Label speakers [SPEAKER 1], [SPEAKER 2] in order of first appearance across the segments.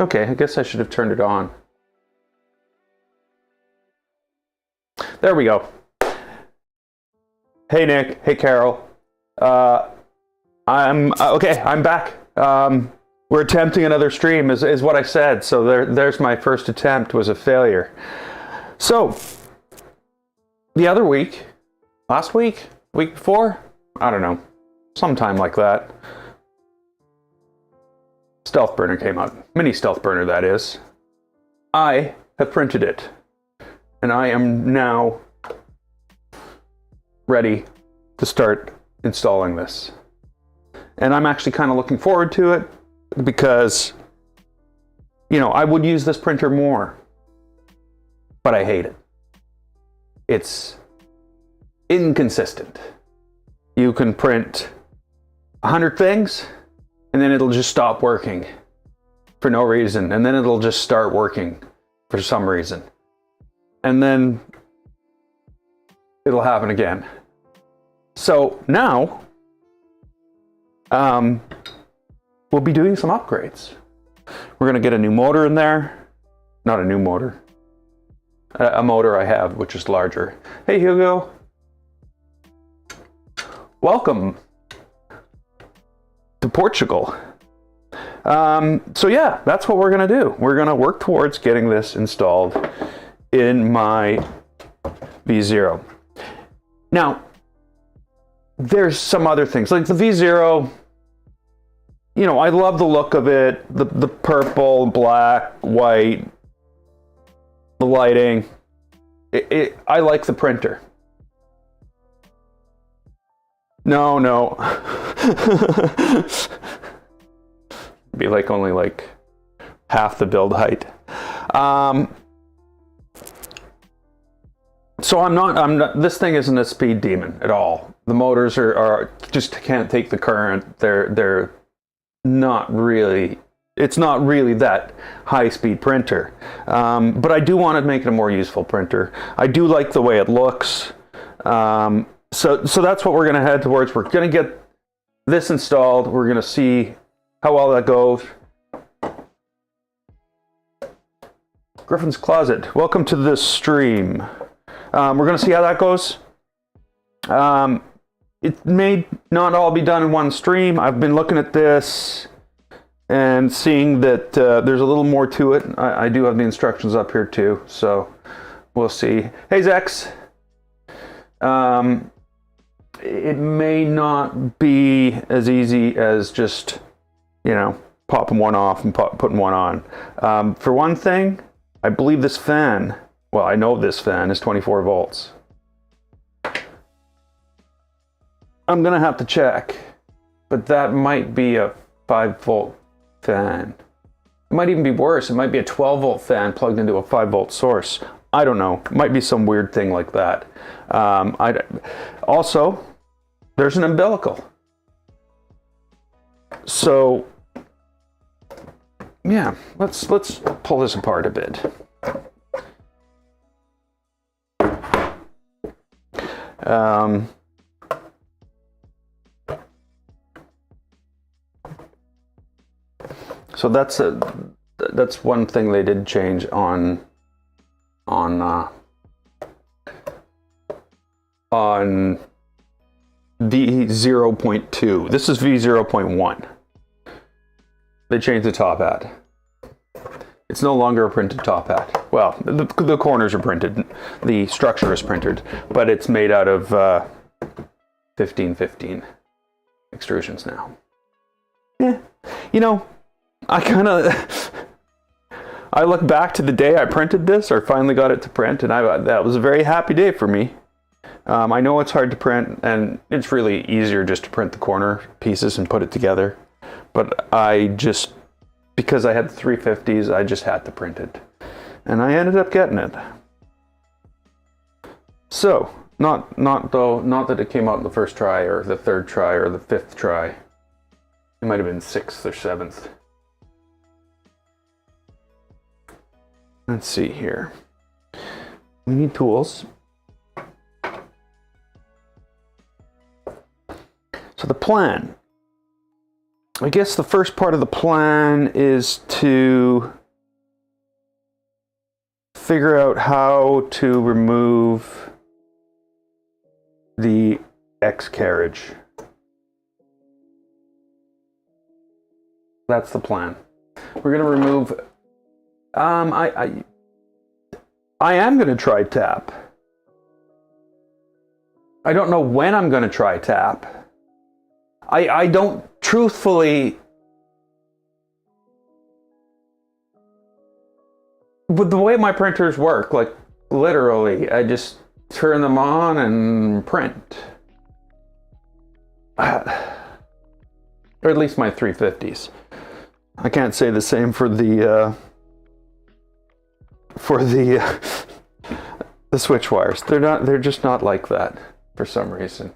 [SPEAKER 1] Okay, I guess I should have turned it on. There we go. Hey Nick, hey Carol. I'm back. We're attempting another stream is what I said. So there's my first attempt was a failure. So the other week, last week, week before, I don't know, sometime like that, Stealthburner came out. Mini Stealthburner, that is. I have printed it. And I am now ready to start installing this. And I'm actually kind of looking forward to it because, you know, I would use this printer more, but I hate it. It's inconsistent. You can print 100 things and then it'll just stop working for no reason. And then it'll just start working for some reason. And then it'll happen again. So now, we'll be doing some upgrades. We're gonna get a new motor in there. Not a new motor. A motor I have, which is larger. Hey Hugo. Welcome to Portugal. So yeah, that's what we're gonna do. We're gonna work towards getting this installed in my V0. Now, there's some other things, like the V0, you know, I love the look of it, the purple, black, white, the lighting. I like the printer. No. Be like only like half the build height. So I'm not, this thing isn't a speed demon at all. The motors are just can't take the current. They're not really, it's not really that high speed printer. But I do want to make it a more useful printer. I do like the way it looks. So that's what we're going to head towards. We're going to get this installed. We're going to see how well that goes. Griffin's Closet, welcome to this stream. We're going to see how that goes. It may not all be done in one stream. I've been looking at this and seeing that there's a little more to it. I do have the instructions up here too, so we'll see. Hey Zex. It may not be as easy as just, you know, popping one off and putting one on. For one thing, I believe this fan, well, I know this fan is 24 volts. I'm gonna have to check, but that might be a 5-volt fan. It might even be worse. It might be a 12-volt fan plugged into a 5-volt source. I don't know. It might be some weird thing like that. Also, there's an umbilical. So, yeah, let's pull this apart a bit. So that's one thing they did change on V0.2. This is V0.1. They changed the top hat. It's no longer a printed top hat. Well, the corners are printed, the structure is printed, but it's made out of 1515 extrusions now. Yeah, you know, I look back to the day I printed this, or finally got it to print, and that was a very happy day for me. I know it's hard to print, and it's really easier just to print the corner pieces and put it together. But because I had the 350s, I just had to print it. And I ended up getting it. So, not that it came out in the first try, or the third try, or the fifth try. It might have been 6th or 7th. Let's see here. We need tools. So the plan I guess the first part of the plan is to figure out how to remove the X carriage. That's the plan. We're going to remove... I am going to try tap. I don't know when I'm going to try tap. I don't truthfully... With the way my printers work, like literally, I just turn them on and print. Or at least my 350s. I can't say the same for the switch wires. They're just not like that for some reason.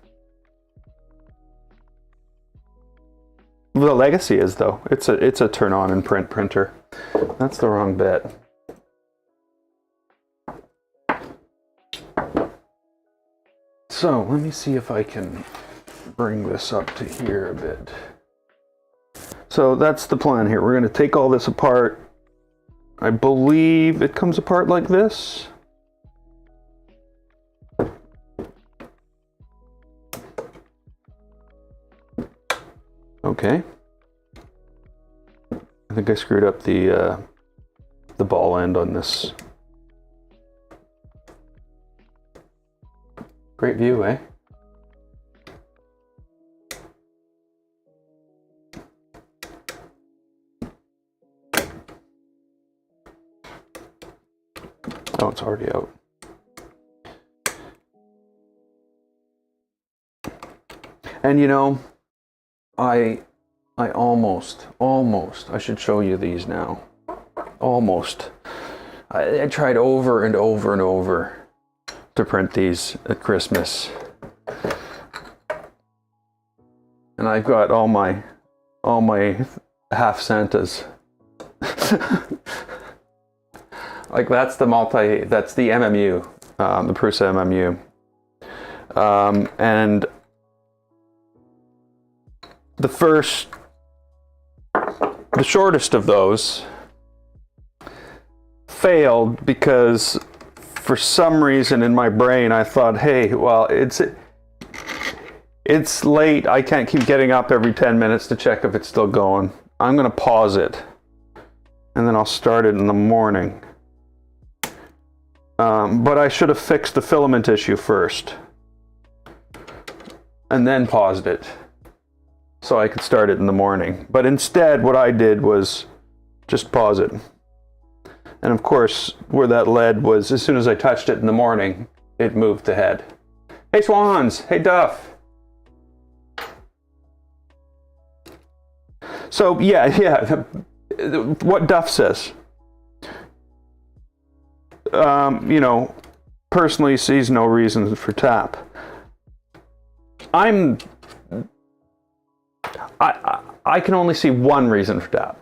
[SPEAKER 1] The Legacy is though. It's a turn on and print printer. That's the wrong bit. So let me see if I can bring this up to here a bit. So that's the plan here. We're going to take all this apart. I believe it comes apart like this. Okay. I think I screwed up the ball end on this. Great view, eh? Oh, it's already out. And you know, I almost, I should show you these now. Almost. I tried over and over and over to print these at Christmas. And I've got all my half Santas. Like that's the MMU, the Prusa MMU. And the shortest of those failed because for some reason in my brain I thought, hey, well, it's late. I can't keep getting up every 10 minutes to check if it's still going. I'm going to pause it and then I'll start it in the morning. But I should have fixed the filament issue first and then paused it so I could start it in the morning. But instead, what I did was just pause it. And of course, where that led was as soon as I touched it in the morning, it moved to head. Hey, Swans. Hey, Duff. So, yeah. What Duff says. You know, personally sees no reason for tap. I can only see one reason for tap.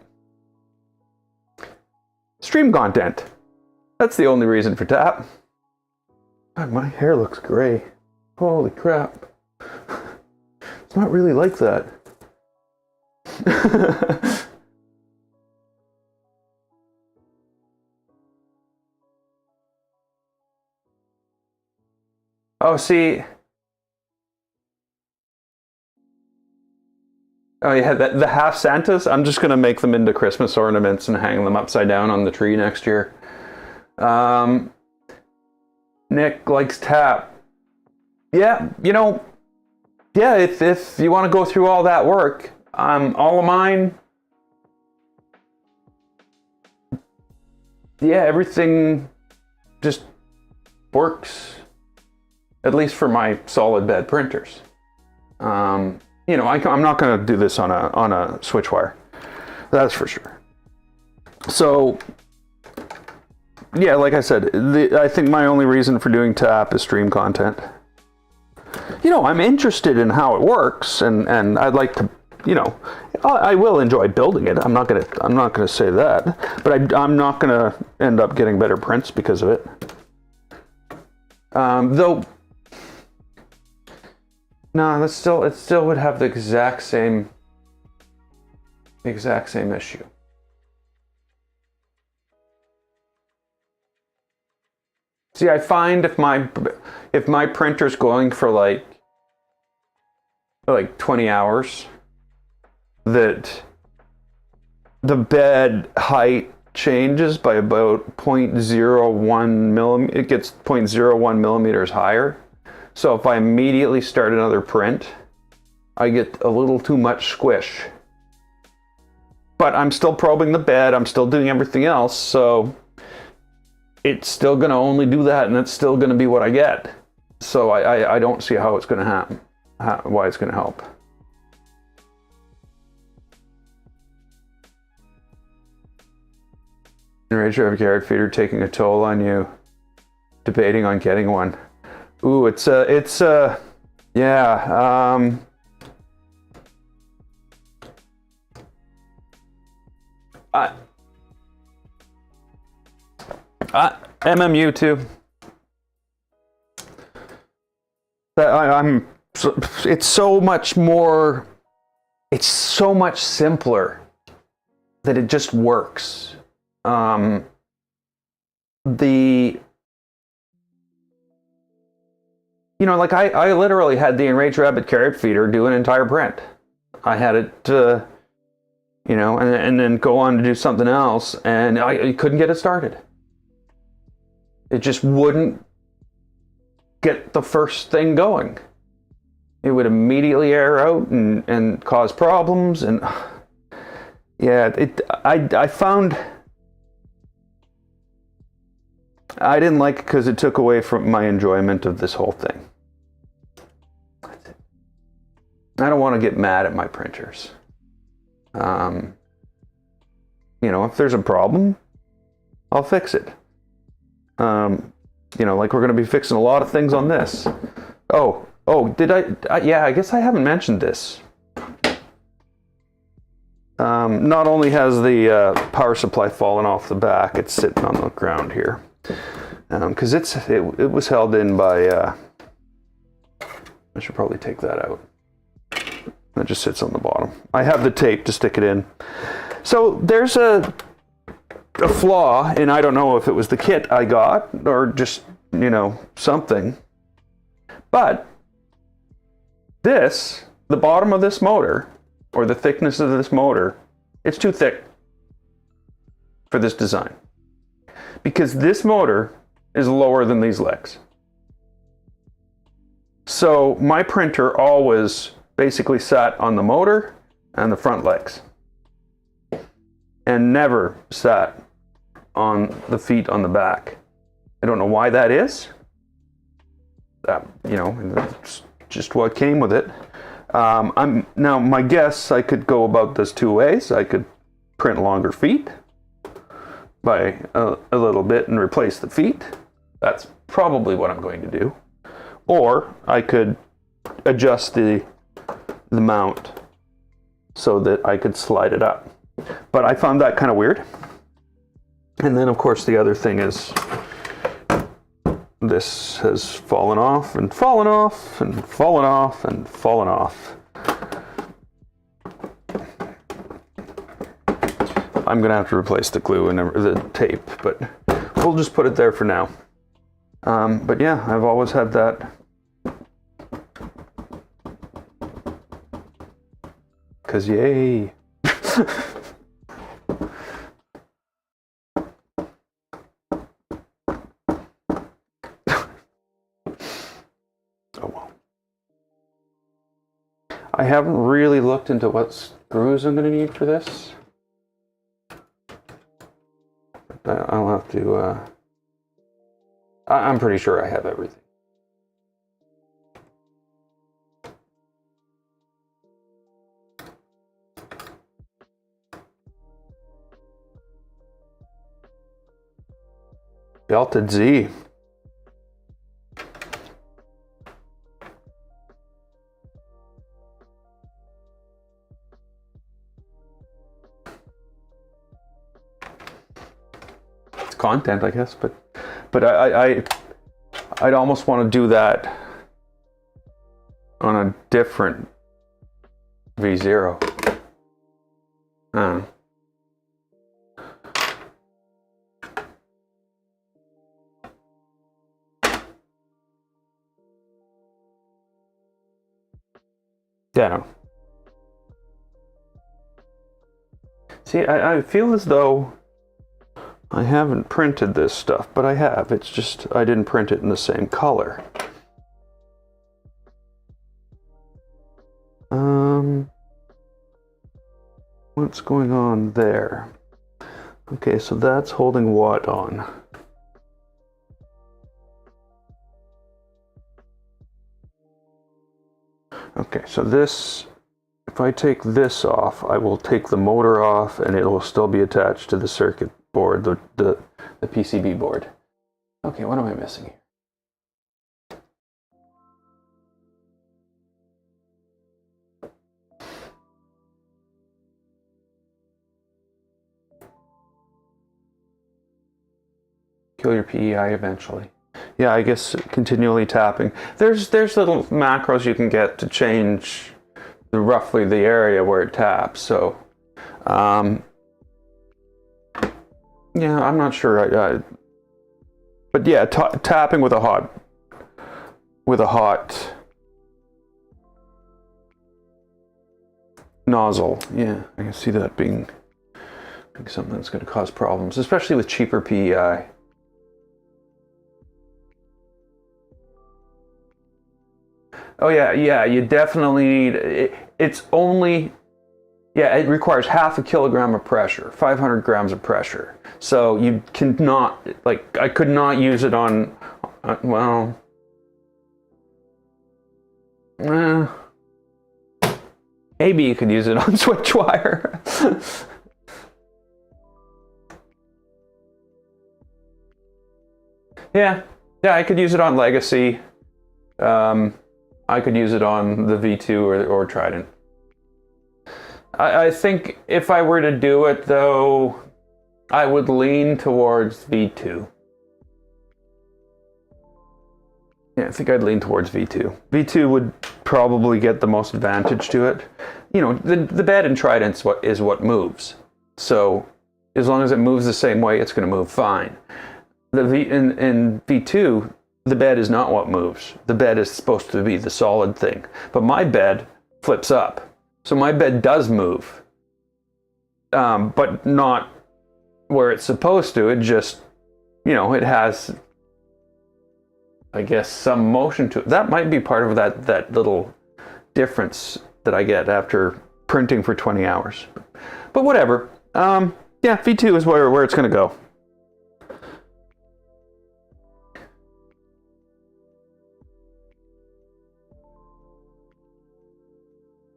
[SPEAKER 1] Stream content. That's the only reason for tap. God, my hair looks gray. Holy crap. It's not really like that. Oh, see. Oh yeah, the half Santas, I'm just gonna make them into Christmas ornaments and hang them upside down on the tree next year. Nick likes tap. Yeah, you know, yeah, if you want to go through all that work, all of mine, yeah, everything just works, at least for my solid bed printers. You know, I'm not going to do this on a switch wire. That's for sure. So, yeah, like I said, I think my only reason for doing tap is stream content. You know, I'm interested in how it works, and I'd like to, you know, I will enjoy building it. I'm not gonna say that, but I'm not gonna end up getting better prints because of it. Though. No, it still would have the exact same Exact same issue. See, I find if my printer's going for like 20 hours, that the bed height changes by about 0.01 millimeter. It gets 0.01 millimeters higher. So if I immediately start another print, I get a little too much squish. But I'm still probing the bed, I'm still doing everything else, so it's still gonna only do that, and that's still gonna be what I get. So I don't see how it's gonna happen, why it's gonna help. Enraged Rabbit carrot feeder taking a toll on you, debating on getting one. Ooh, yeah, MMU too. It's so much more, it's so much simpler that it just works. Like I literally had the Enraged Rabbit carrot feeder do an entire print. I had it, and then go on to do something else, and I couldn't get it started. It just wouldn't get the first thing going. It would immediately air out and cause problems, and yeah, I found I didn't like it because it took away from my enjoyment of this whole thing. I don't want to get mad at my printers. If there's a problem, I'll fix it. Like we're going to be fixing a lot of things on this. Oh, yeah, I guess I haven't mentioned this. Not only has the power supply fallen off the back, it's sitting on the ground here. Because it was held in by, I should probably take that out. It just sits on the bottom. I have the tape to stick it in. So there's a flaw, and I don't know if it was the kit I got or just, something. But the bottom of this motor, or the thickness of this motor, it's too thick for this design. Because this motor is lower than these legs. So my printer always basically sat on the motor and the front legs, and never sat on the feet on the back. I don't know why that is. It's just what came with it. Now my guess, I could go about this two ways. I could print longer feet by a little bit and replace the feet. That's probably what I'm going to do. Or I could adjust the mount so that I could slide it up. But I found that kind of weird. And then of course the other thing is this has fallen off and fallen off and fallen off and fallen off. I'm gonna have to replace the glue and the tape, but we'll just put it there for now. But yeah, I've always had that. Cause yay. Oh well. I haven't really looked into what screws I'm going to need for this. I'll have to, I'm pretty sure I have everything. Delta Z. It's content, I guess, but I'd almost want to do that on a different V0. Uh, yeah. See, I feel as though I haven't printed this stuff, but I have. It's just I didn't print it in the same color. What's going on there? Okay, so that's holding what on? Okay, so this, if I take this off, I will take the motor off and it will still be attached to the circuit board, the PCB board. Okay, what am I missing here? Kill your PEI eventually. Yeah, I guess continually tapping. There's little macros you can get to change roughly the area where it taps. So, yeah, I'm not sure. But yeah, tapping with a hot nozzle. Yeah, I can see that being something that's going to cause problems, especially with cheaper PEI. Oh yeah, you definitely need it. It's only, yeah, it requires half a kilogram of pressure, 500 grams of pressure. So you cannot, like, I could not use it on, well, maybe you could use it on switch wire. Yeah, I could use it on Legacy. I could use it on the V2 or Trident. I think if I were to do it, though, I would lean towards V2. Yeah, I think I'd lean towards V2. V2 would probably get the most advantage to it. You know, the bed in Trident is what moves. So as long as it moves the same way, it's going to move fine. In V2, the bed is not what moves. The bed is supposed to be the solid thing. But my bed flips up. So my bed does move. But not where it's supposed to. It just, you know, it has, I guess, some motion to it. That might be part of that little difference that I get after printing for 20 hours. But whatever. Yeah, V2 is where it's going to go.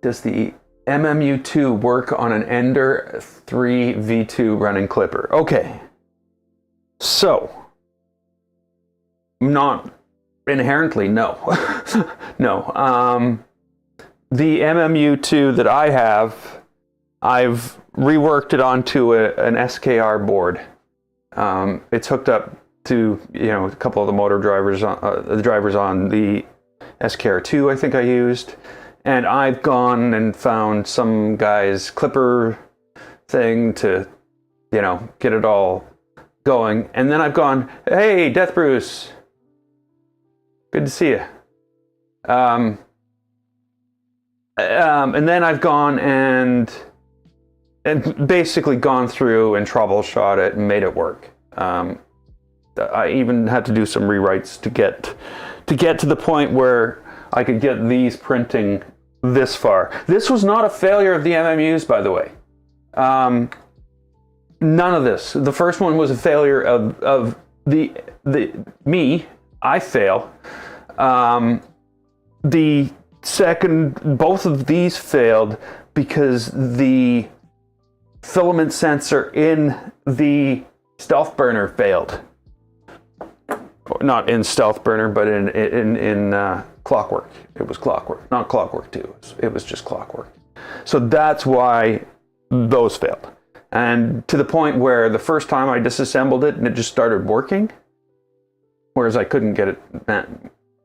[SPEAKER 1] Does the MMU2 work on an Ender 3 V2 running clipper? Okay. So, not inherently, no. No. The MMU2 that I have, I've reworked it onto an SKR board. It's hooked up to, you know, a couple of the motor drivers, the drivers on the SKR2 I think I used. And I've gone and found some guy's clipper thing to, you know, get it all going. And then I've gone, hey, Death Bruce, good to see you. And then I've gone and basically gone through and troubleshot it and made it work. I even had to do some rewrites to get to the point where I could get these printing this far. This was not a failure of the MMUs, by the way. None of this. The first one was a failure of me. I fail. The second, both of these failed because the filament sensor in the Stealthburner failed. Not in Stealthburner, but in Clockwork. It was Clockwork, not Clockwork 2. It was just Clockwork. So that's why those failed. And to the point where the first time I disassembled it and it just started working, whereas I couldn't get it,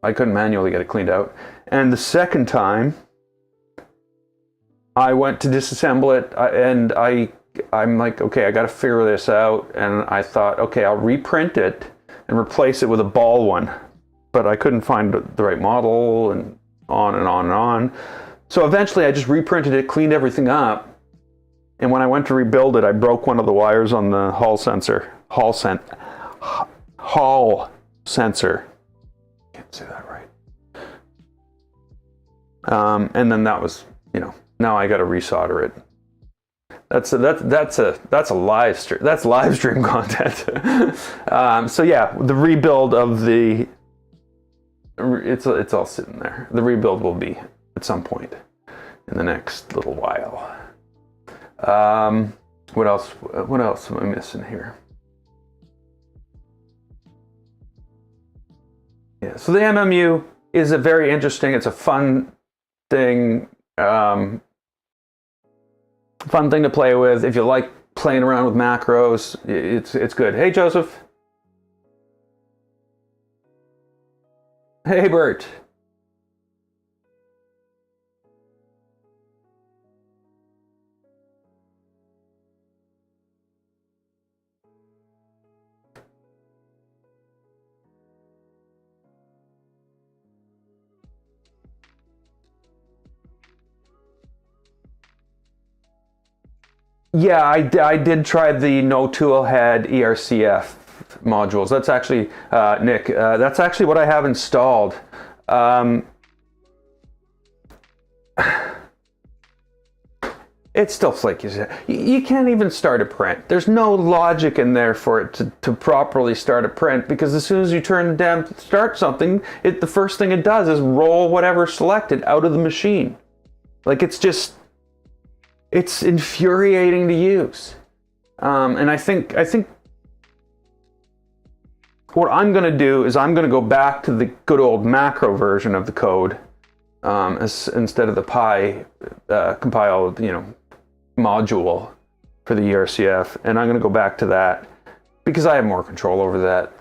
[SPEAKER 1] I couldn't manually get it cleaned out. And the second time, I went to disassemble it, and I'm like, okay, I got to figure this out. And I thought, okay, I'll reprint it and replace it with a ball one. But I couldn't find the right model, and on and on and on. So eventually I just reprinted it, cleaned everything up. And when I went to rebuild it, I broke one of the wires on the hall sensor. Hall sensor. Can't say that right. And then that was, now I got to resolder it. That's a live stream. That's live stream content. So yeah, the rebuild of the it's all sitting there. The rebuild will be at some point in the next little while. What else am I missing here? Yeah, so the MMU is a very interesting, it's a fun thing, fun thing to play with. If you like playing around with macros, it's good. Hey, Joseph. Hey, Bert. Yeah, I did try the no toolhead ERCF modules. That's actually, Nick, that's actually what I have installed. It's still flaky. You can't even start a print. There's no logic in there for it to properly start a print, because as soon as you turn down to start something, the first thing it does is roll whatever's selected out of the machine. Like, it's infuriating to use. And I think what I'm going to do is I'm going to go back to the good old macro version of the code, instead of the Pi compile, module for the ERCF, and I'm going to go back to that because I have more control over that,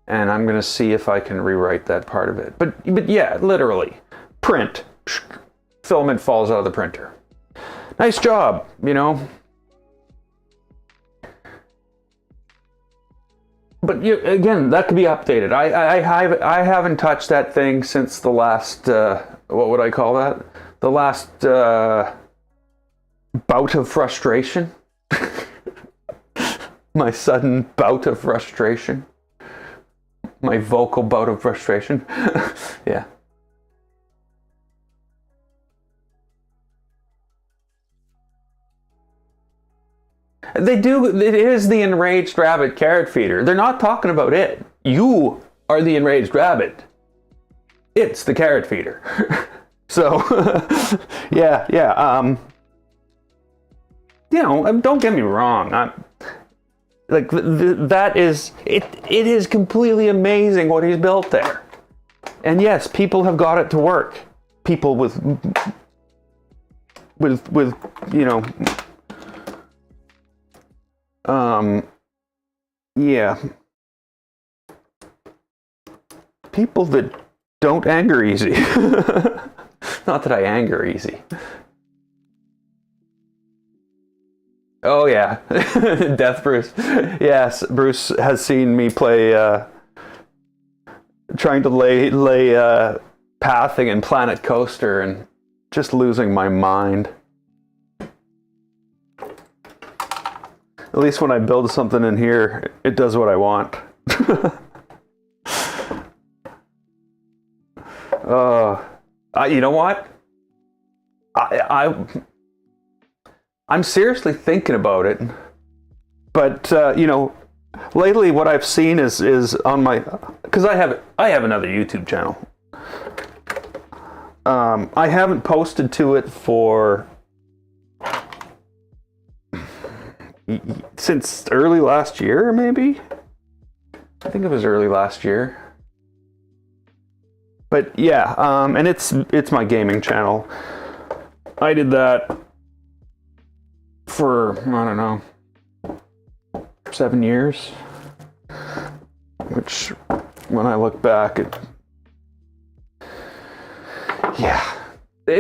[SPEAKER 1] and I'm going to see if I can rewrite that part of it. But yeah, literally, print, filament falls out of the printer. Nice job, But again, that could be updated. I haven't touched that thing since the last, what would I call that? The last bout of frustration. My sudden bout of frustration. My vocal bout of frustration. Yeah. They do. It is the enraged rabbit carrot feeder. They're not talking about it. You are the enraged rabbit. It's the carrot feeder. So, yeah. Don't get me wrong. That is it. It is completely amazing what he's built there. And yes, people have got it to work. People with yeah. People that don't anger easy. Not that I anger easy. Oh yeah. Death Bruce. Yes, Bruce has seen me play, trying to lay pathing in Planet Coaster and just losing my mind. At least when I build something in here, it does what I want. You know what? I'm seriously thinking about it. But lately what I've seen is on my, because I have another YouTube channel. I haven't posted to it for since early last year, maybe. I think it was early last year. But yeah, and it's my gaming channel. I did that for, I don't know, 7 years. Which, when I look back, it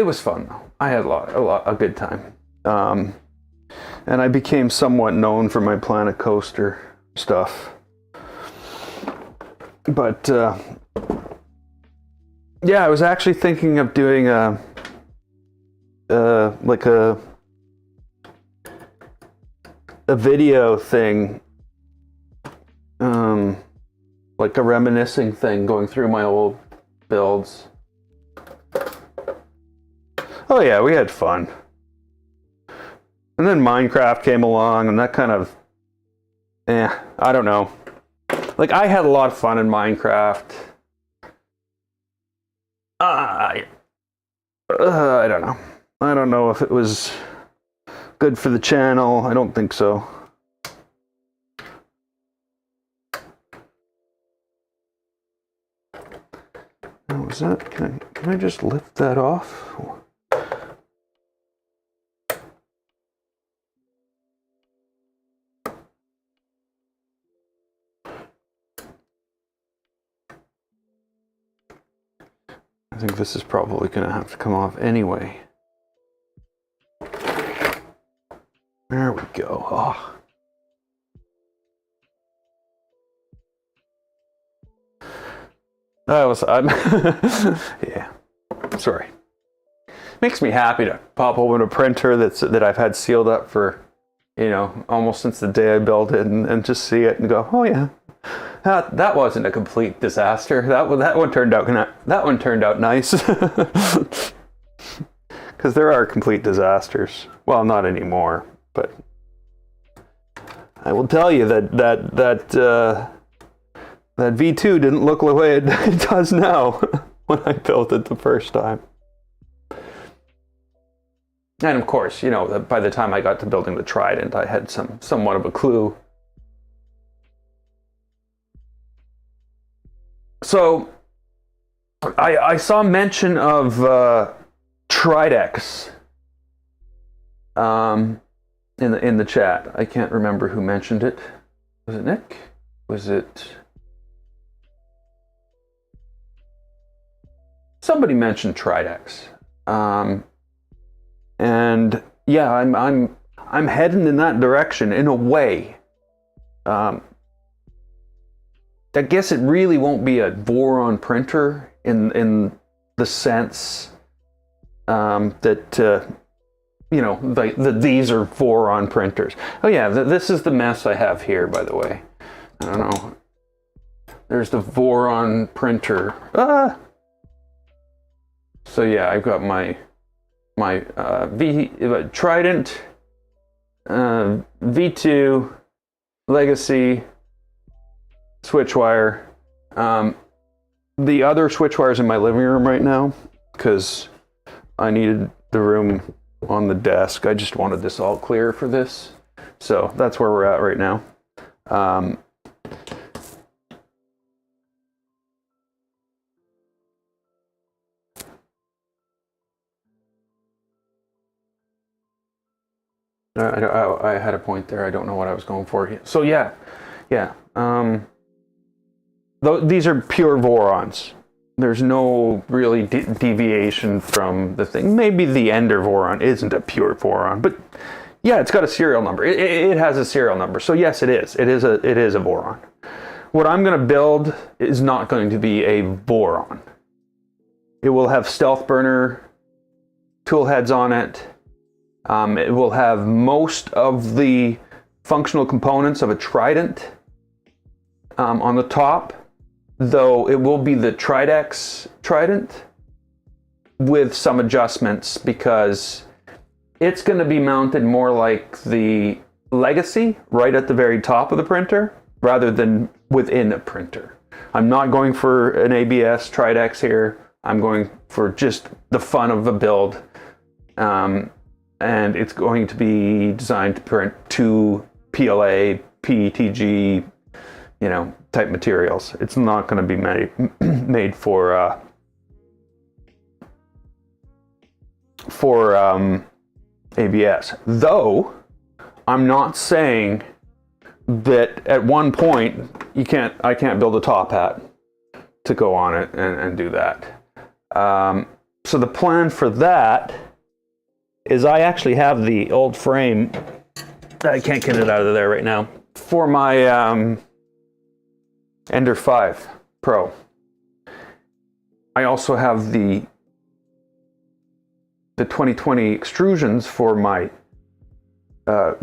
[SPEAKER 1] was fun though. I had a good time. And I became somewhat known for my Planet Coaster stuff. But yeah, I was actually thinking of doing like a video thing, like a reminiscing thing, going through my old builds. Oh yeah, we had fun. And then Minecraft came along, and that kind of, I don't know. Like, I had a lot of fun in Minecraft. I don't know. I don't know if it was good for the channel. I don't think so. Oh, was that? Can I just lift that off? I think this is probably going to have to come off anyway. There we go. Oh. I'm yeah. Sorry. Makes me happy to pop open a printer that I've had sealed up for, almost since the day I built it, and just see it and go, oh yeah. That wasn't a complete disaster. That one turned out nice. Because there are complete disasters. Well, not anymore, but I will tell you that V2 didn't look the way it does now when I built it the first time. And of course, by the time I got to building the Trident, I had somewhat of a clue. So, I saw mention of Tridex in the chat. I can't remember who mentioned it. Was it Nick? Was it somebody mentioned Tridex? And yeah, I'm heading in that direction in a way. I guess it really won't be a Voron printer in the sense that these are Voron printers. Oh yeah, this is the mess I have here, by the way. I don't know. There's the Voron printer. So yeah, I've got my Trident, V2, Legacy, switch wire. The other switch wire is in my living room right now because I needed the room on the desk. I just wanted this all clear for this. So that's where we're at right now. I had a point there. I don't know what I was going for. So yeah. These are pure Vorons. There's no really deviation from the thing. Maybe the Ender Voron isn't a pure Voron, but yeah, it's got a serial number. It has a serial number. So yes, it is. It is a Voron. What I'm going to build is not going to be a Voron. It will have Stealthburner toolheads on it. It will have most of the functional components of a Trident on the top, though it will be the Tridex Trident with some adjustments because it's going to be mounted more like the Legacy right at the very top of the printer rather than within a printer. I'm not going for an ABS Tridex here. I'm going for just the fun of the build. And it's going to be designed to print 2 PLA, PETG, type materials. It's not going to be made for ABS. Though I'm not saying that at one point I can't build a top hat to go on it and do that. So the plan for that is I actually have the old frame. I can't get it out of there right now. For my Ender 5 Pro. I also have the 2020 extrusions for my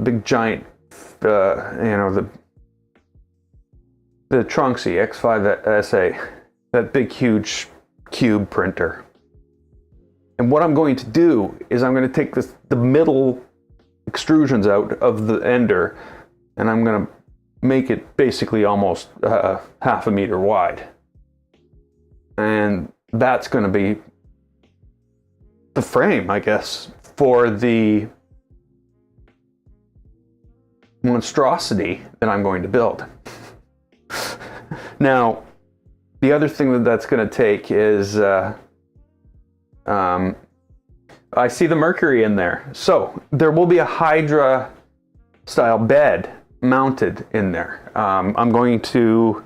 [SPEAKER 1] big giant, you know, the Tronxy X5SA, that big huge cube printer. And what I'm going to do is I'm going to take the middle extrusions out of the Ender, and I'm going to make it basically almost half a meter wide. And that's going to be the frame, I guess, for the monstrosity that I'm going to build. Now, the other thing that's going to take is, I see the Mercury in there. So there will be a Hydra style bed mounted in there. I'm going to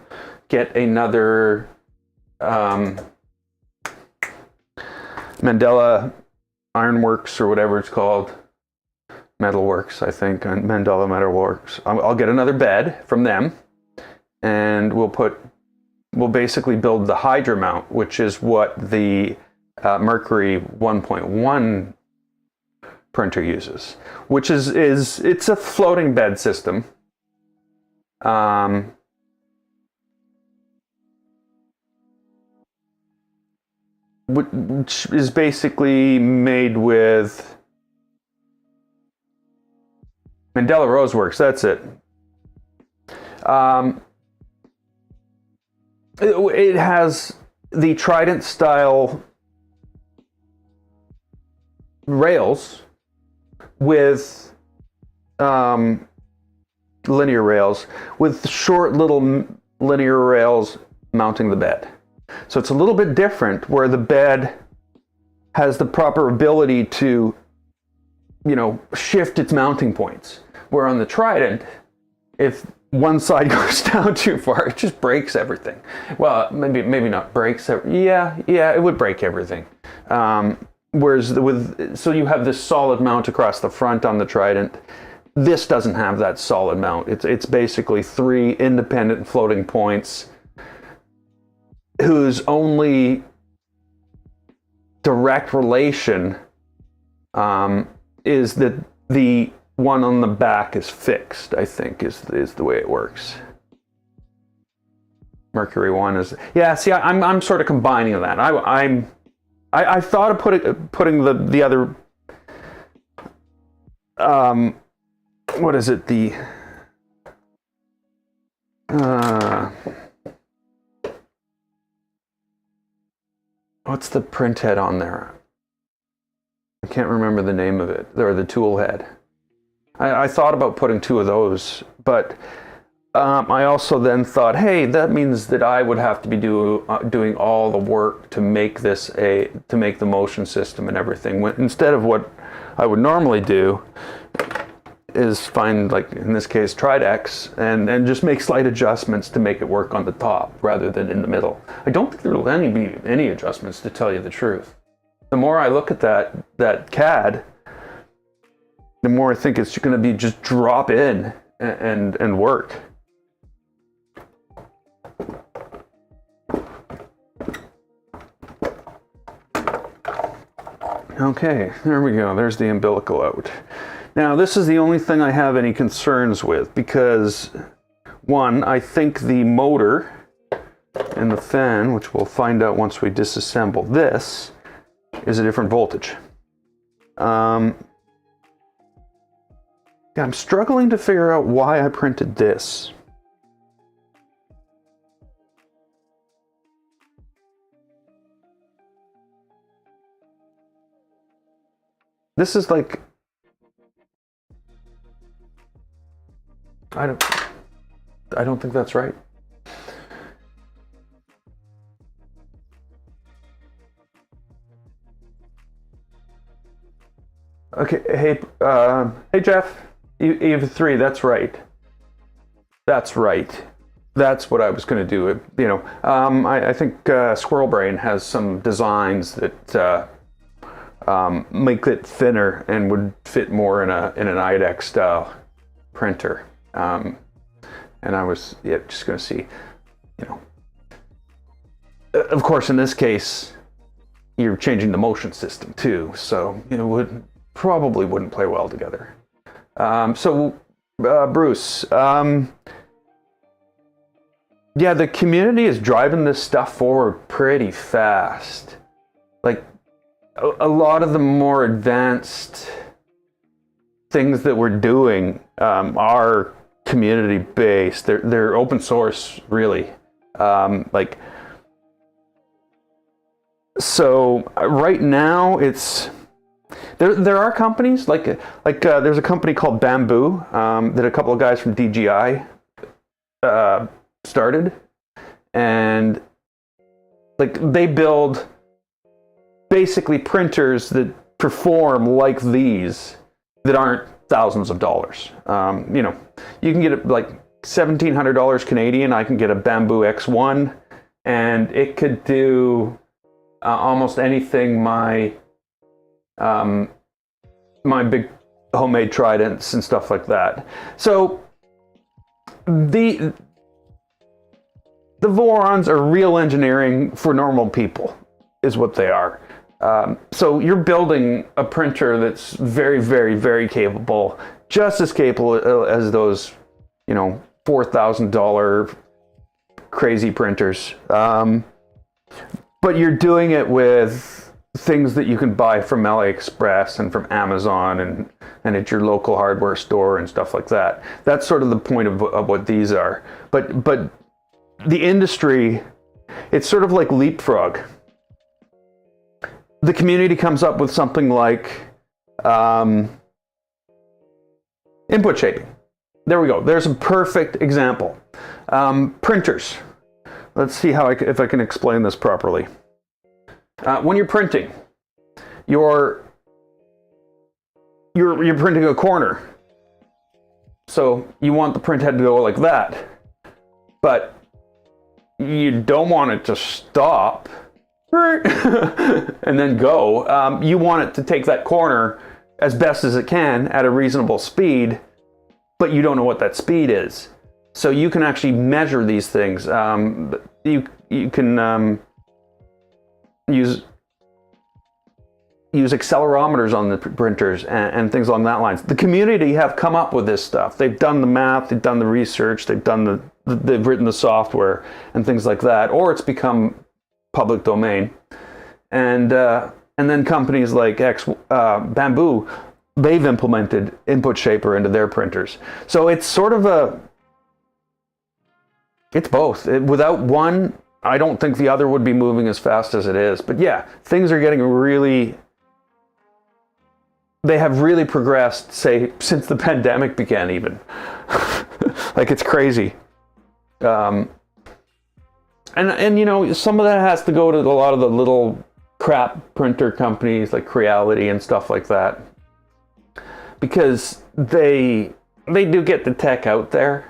[SPEAKER 1] get another Mandela Ironworks or whatever it's called. Metalworks, I think. Mandela Metalworks. I'll get another bed from them, and we'll basically build the Hydra mount, which is what the Mercury 1.1 printer uses, which is it's a floating bed system. Which is basically made with Mandela Roseworks, that's it. It has the Trident style rails with linear rails, with short little linear rails mounting the bed. So it's a little bit different, where the bed has the proper ability to, you know, shift its mounting points. Where on the Trident, if one side goes down too far, it just breaks everything. Well, maybe not breaks. Yeah, it would break everything. Whereas so you have this solid mount across the front on the Trident. This doesn't have that solid mount. It's basically 3 independent floating points whose only direct relation is that the one on the back is fixed, I think, is the way it works. Mercury 1 is, yeah, see, I'm sort of combining that. I thought of putting the other, what is it, what's the print head on there? I can't remember the name of it, or the tool head. I thought about putting 2 of those, but I also then thought, hey, that means that I would have to be doing all the work to make this to make the motion system and everything. Instead of what I would normally do is find, like in this case, Tridex, and just make slight adjustments to make it work on the top rather than in the middle. I don't think there will be any adjustments, to tell you the truth. The more I look at that CAD, the more I think it's going to be just drop in and work. Okay, there we go. There's the umbilical out. Now, this is the only thing I have any concerns with, because, one, I think the motor and the fan, which we'll find out once we disassemble this, is a different voltage. Yeah, I'm struggling to figure out why I printed this. This is like, I don't think that's right. Okay, hey Jeff, EV3, that's right. That's right. That's what I was going to do. You know, I think Squirrel Brain has some designs that make it thinner and would fit more in an IDEX style printer. And I was just going to see, of course, in this case, you're changing the motion system too, so probably wouldn't play well together. Bruce, yeah, the community is driving this stuff forward pretty fast. Like, a lot of the more advanced things that we're doing are community based. They're open source, really. So right now it's there are companies like there's a company called Bamboo that a couple of guys from DGI started, and they build basically printers that perform like these that aren't thousands of dollars. You can get it like $1,700 Canadian. I can get a Bamboo X1, and it could do almost anything my big homemade tridents and stuff like that. So the Vorons are real engineering for normal people, is what they are. So you're building a printer that's very, very, very capable, just as capable as those, $4,000 crazy printers. But you're doing it with things that you can buy from AliExpress and from Amazon and at your local hardware store and stuff like that. That's sort of the point of what these are. But the industry, it's sort of like leapfrog. The community comes up with something like input shaping. There we go. There's a perfect example. Printers. Let's see if I can explain this properly. When you're printing, you're printing a corner. So you want the print head to go like that, but you don't want it to stop and then go. You want it to take that corner as best as it can at a reasonable speed, but you don't know what that speed is. So you can actually measure these things. You can use accelerometers on the printers and things along that lines. The community have come up with this stuff. They've done the math, they've done the research, they've written the software and things like that, or it's become public domain. And then companies like Bamboo, they've implemented Input Shaper into their printers. So it's sort of it's both. Without one, I don't think the other would be moving as fast as it is. But yeah, things are getting they have really progressed, say, since the pandemic began even. Like, it's crazy. And some of that has to go to a lot of the little crap printer companies like Creality and stuff like that. Because they do get the tech out there.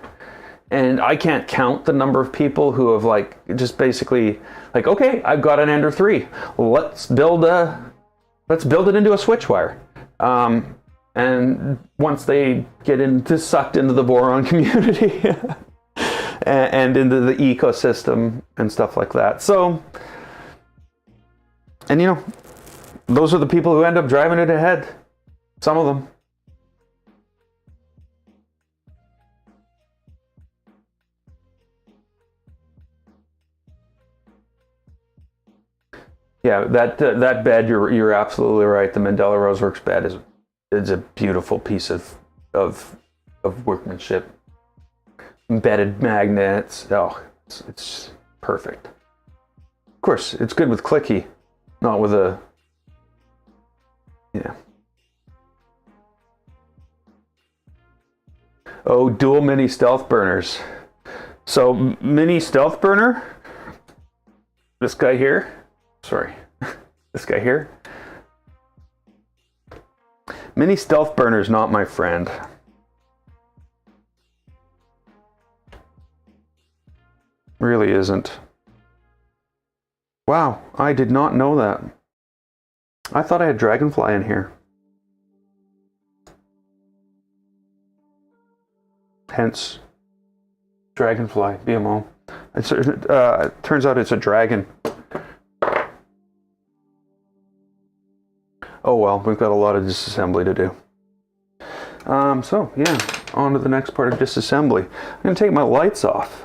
[SPEAKER 1] And I can't count the number of people who have just basically okay, I've got an Ender 3. Let's build it into a switch wire. And once they get sucked into the Voron community and into the ecosystem and stuff like that. So, and those are the people who end up driving it ahead. Some of them. Yeah, that bed, you're absolutely right. The Mandela Roseworks bed is a beautiful piece of workmanship. Embedded magnets. Oh, it's perfect. Of course, it's good with clicky, not with a Oh, dual mini Stealthburners. So mini Stealthburner. This guy here. Sorry, this guy here. Mini Stealthburner is not my friend. Really isn't. Wow, I did not know that. I thought I had Dragonfly in here. Hence, Dragonfly, BMO. It turns out it's a dragon. Oh well, we've got a lot of disassembly to do. So yeah, on to the next part of disassembly. I'm gonna take my lights off.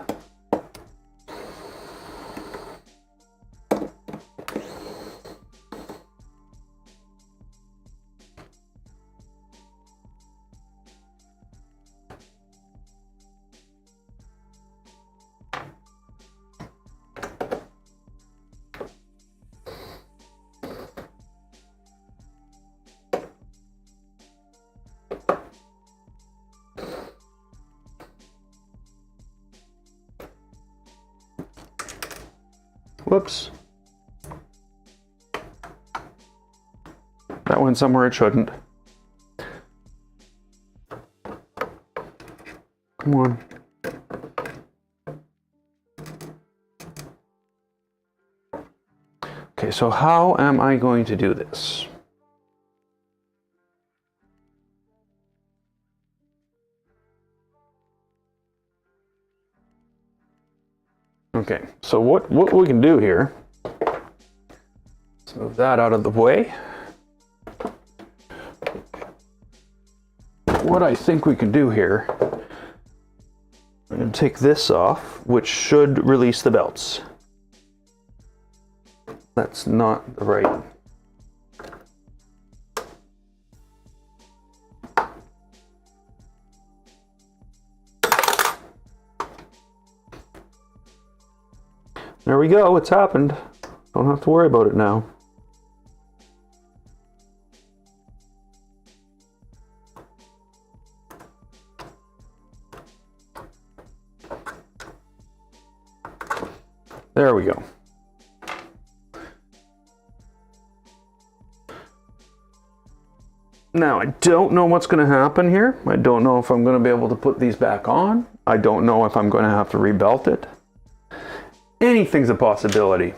[SPEAKER 1] Whoops. That went somewhere it shouldn't. Come on. Okay, so how am I going to do this? Okay, so what we can do here, let's move that out of the way. What I think we can do here, I'm going to take this off, which should release the belts. That's not the right. There we go, it's happened. Don't have to worry about it now. There we go. Now, I don't know what's going to happen here. I don't know if I'm going to be able to put these back on. I don't know if I'm going to have to rebelt it. Anything's a possibility.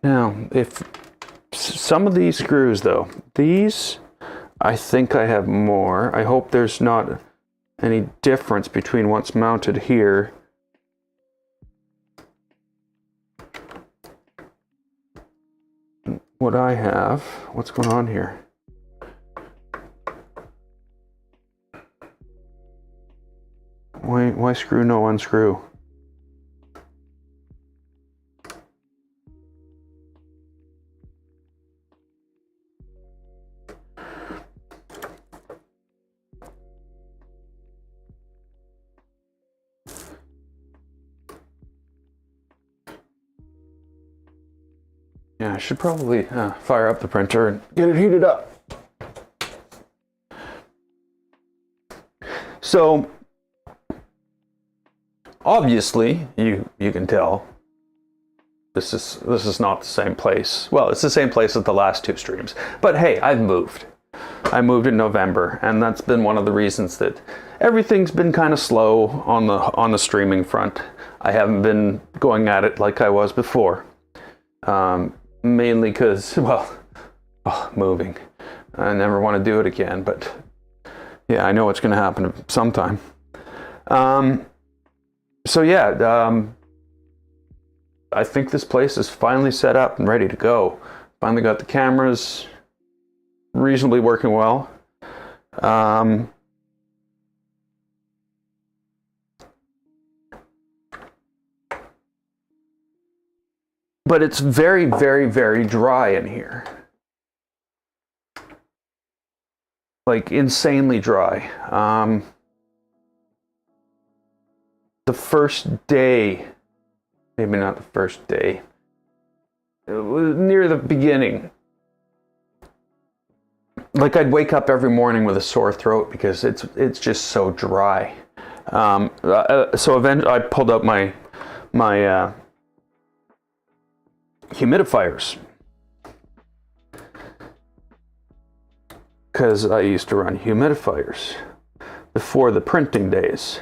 [SPEAKER 1] Now, if some of these screws though, these, I think I have more. I hope there's not any difference between what's mounted here and what I have. What's going on here? Why screw no unscrew? Yeah, I should probably fire up the printer and get it heated up. So, obviously, you can tell this is not the same place. Well, it's the same place as the last two streams. But hey, I've moved. I moved in November, and that's been one of the reasons that everything's been kind of slow on the streaming front. I haven't been going at it like I was before. Mainly because, well, moving. I never want to do it again, but yeah, I know it's going to happen sometime. So yeah, I think this place is finally set up and ready to go. Finally got the cameras reasonably working well. But it's very, very, very dry in here. Like insanely dry. The first day, maybe not the first day, it was near the beginning, like I'd wake up every morning with a sore throat because it's just so dry. So eventually I pulled out my humidifiers, because I used to run humidifiers before the printing days.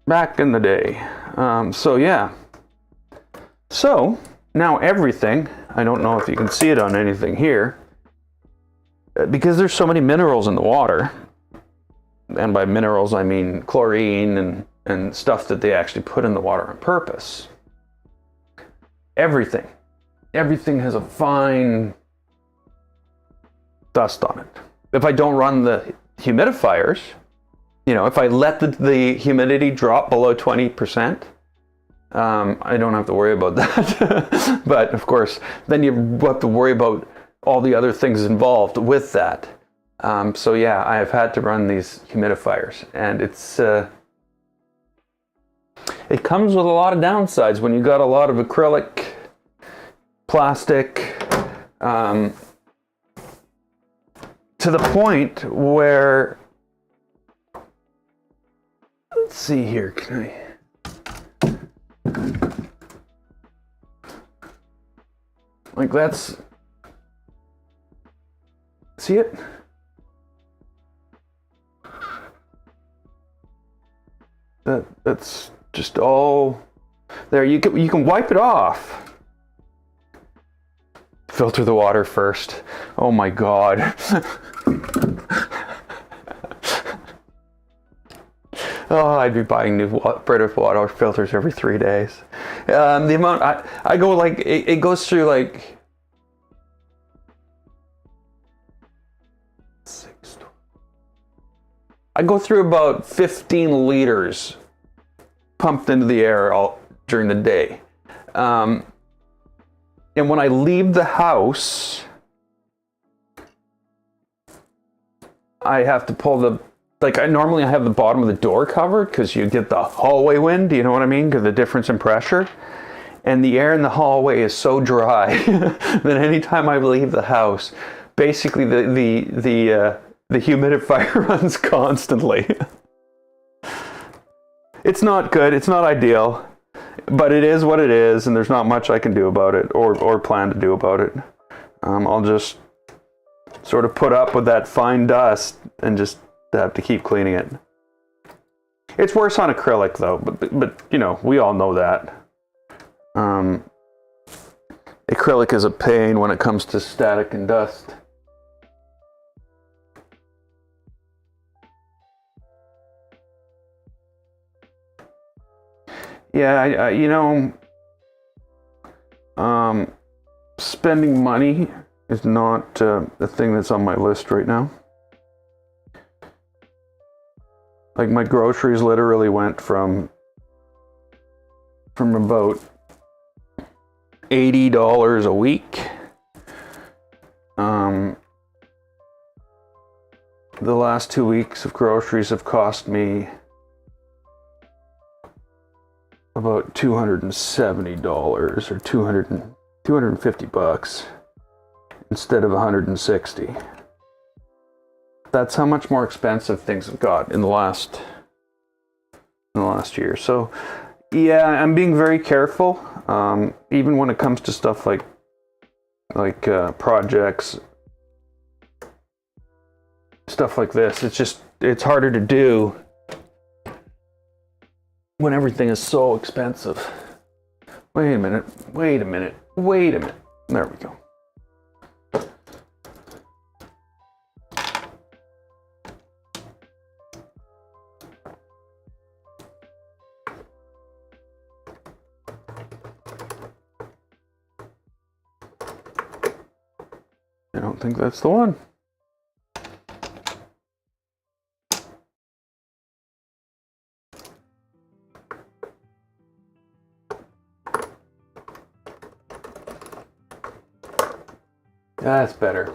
[SPEAKER 1] Back in the day. So yeah. So now everything, I don't know if you can see it on anything here, because there's so many minerals in the water, and by minerals I mean chlorine and stuff that they actually put in the water on purpose. Everything has a fine dust on it. If I don't run the humidifiers, you know, if I let the humidity drop below 20%, I don't have to worry about that. But of course, then you have to worry about all the other things involved with that. So yeah, I have had to run these humidifiers, and it comes with a lot of downsides when you got a lot of acrylic, plastic, to the point where, let's see here, can I? Like that's, see it? That's just all there. You can wipe it off. Filter the water first. Oh my God. Oh, I'd be buying new British water filters every 3 days. The amount I go, like, it goes through like 6. I go through about 15 liters pumped into the air all during the day. And when I leave the house, I have to pull the, like, I normally have the bottom of the door covered because you get the hallway wind, do you know what I mean? Because the difference in pressure. And the air in the hallway is so dry that anytime I leave the house, basically the humidifier runs constantly. It's not good, it's not ideal, but it is what it is, and there's not much I can do about it, or plan to do about it. I'll just sort of put up with that fine dust and just have to keep cleaning it. It's worse on acrylic though, but you know, we all know that. Acrylic is a pain when it comes to static and dust. Yeah, you know, spending money is not the thing that's on my list right now. Like, my groceries literally went from about $80 a week. The last 2 weeks of groceries have cost me about $270 or 250 bucks instead of 160. That's how much more expensive things have got in the last year. So yeah, I'm being very careful, even when it comes to stuff like projects, stuff like this. It's harder to do when everything is so expensive. Wait a minute. There we go. I don't think that's the one. That's better.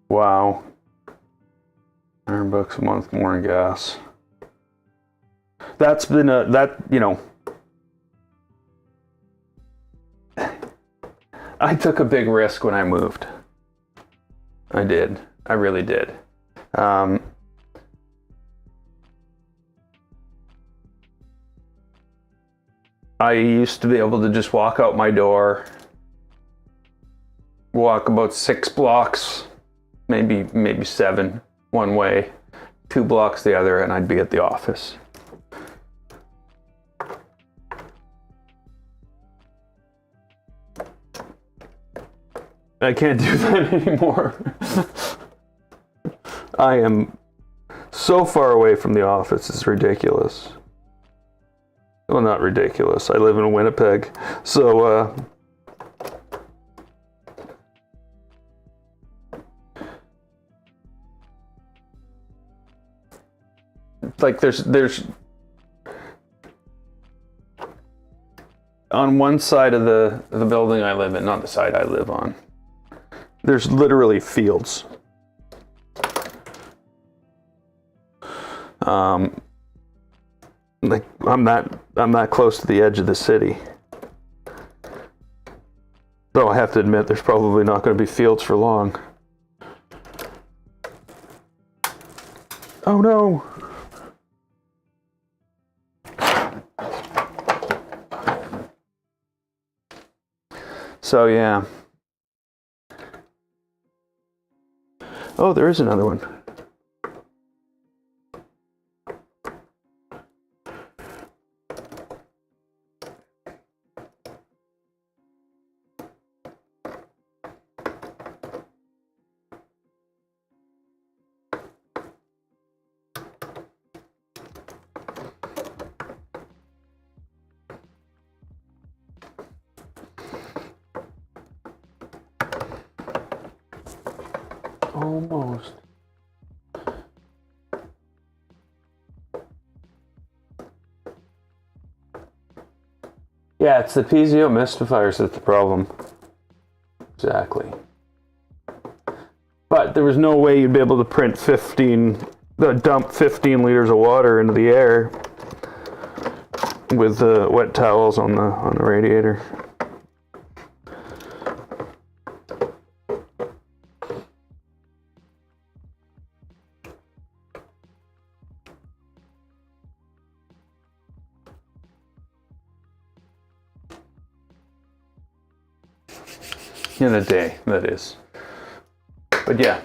[SPEAKER 1] Wow. $100 a month more in gas. That's been you know, I took a big risk when I moved. I did. I really did. I used to be able to just walk out my door, walk about 6 blocks, maybe 7 one way, 2 blocks the other, and I'd be at the office. I can't do that anymore. I am so far away from the office, it's ridiculous. Well, not ridiculous. I live in Winnipeg, so like there's on one side of the building I live in, not the side I live on, there's literally fields. Like I'm that close to the edge of the city. Though I have to admit, there's probably not going to be fields for long. Oh no! So yeah. Oh, there is another one. Almost. Yeah, it's the PZO mystifiers that's the problem. Exactly. But there was no way you'd be able to dump 15 liters of water into the air with wet towels on the radiator. In a day, that is. But yeah.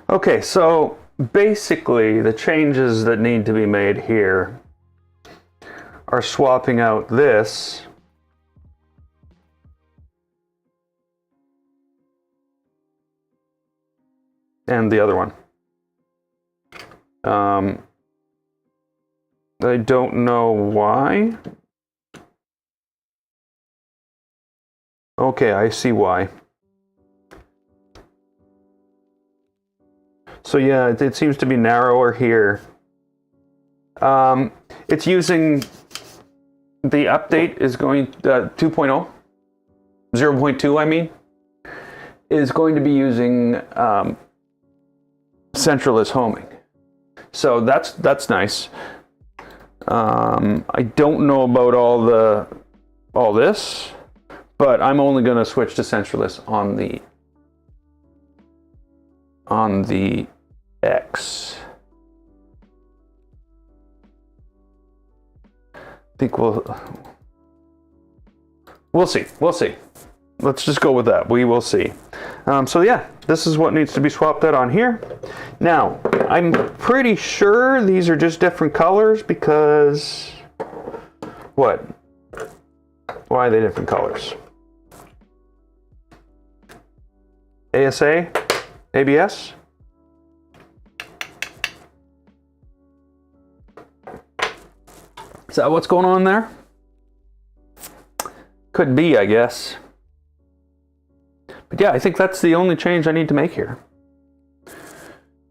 [SPEAKER 1] Okay, so basically the changes that need to be made here are swapping out this and the other one. I don't know why. Okay, I see why. So yeah, it seems to be narrower here. It's using the update is going 2.0, 0.2 I mean, is going to be using centralist homing. So that's nice. I don't know about all this, but I'm only going to switch to centralist on the X. I think we'll see. Let's just go with that. We will see. So yeah, this is what needs to be swapped out on here. Now, I'm pretty sure these are just different colors because what? Why are they different colors? ASA? ABS? Is that what's going on there? Could be, I guess. But yeah, I think that's the only change I need to make here.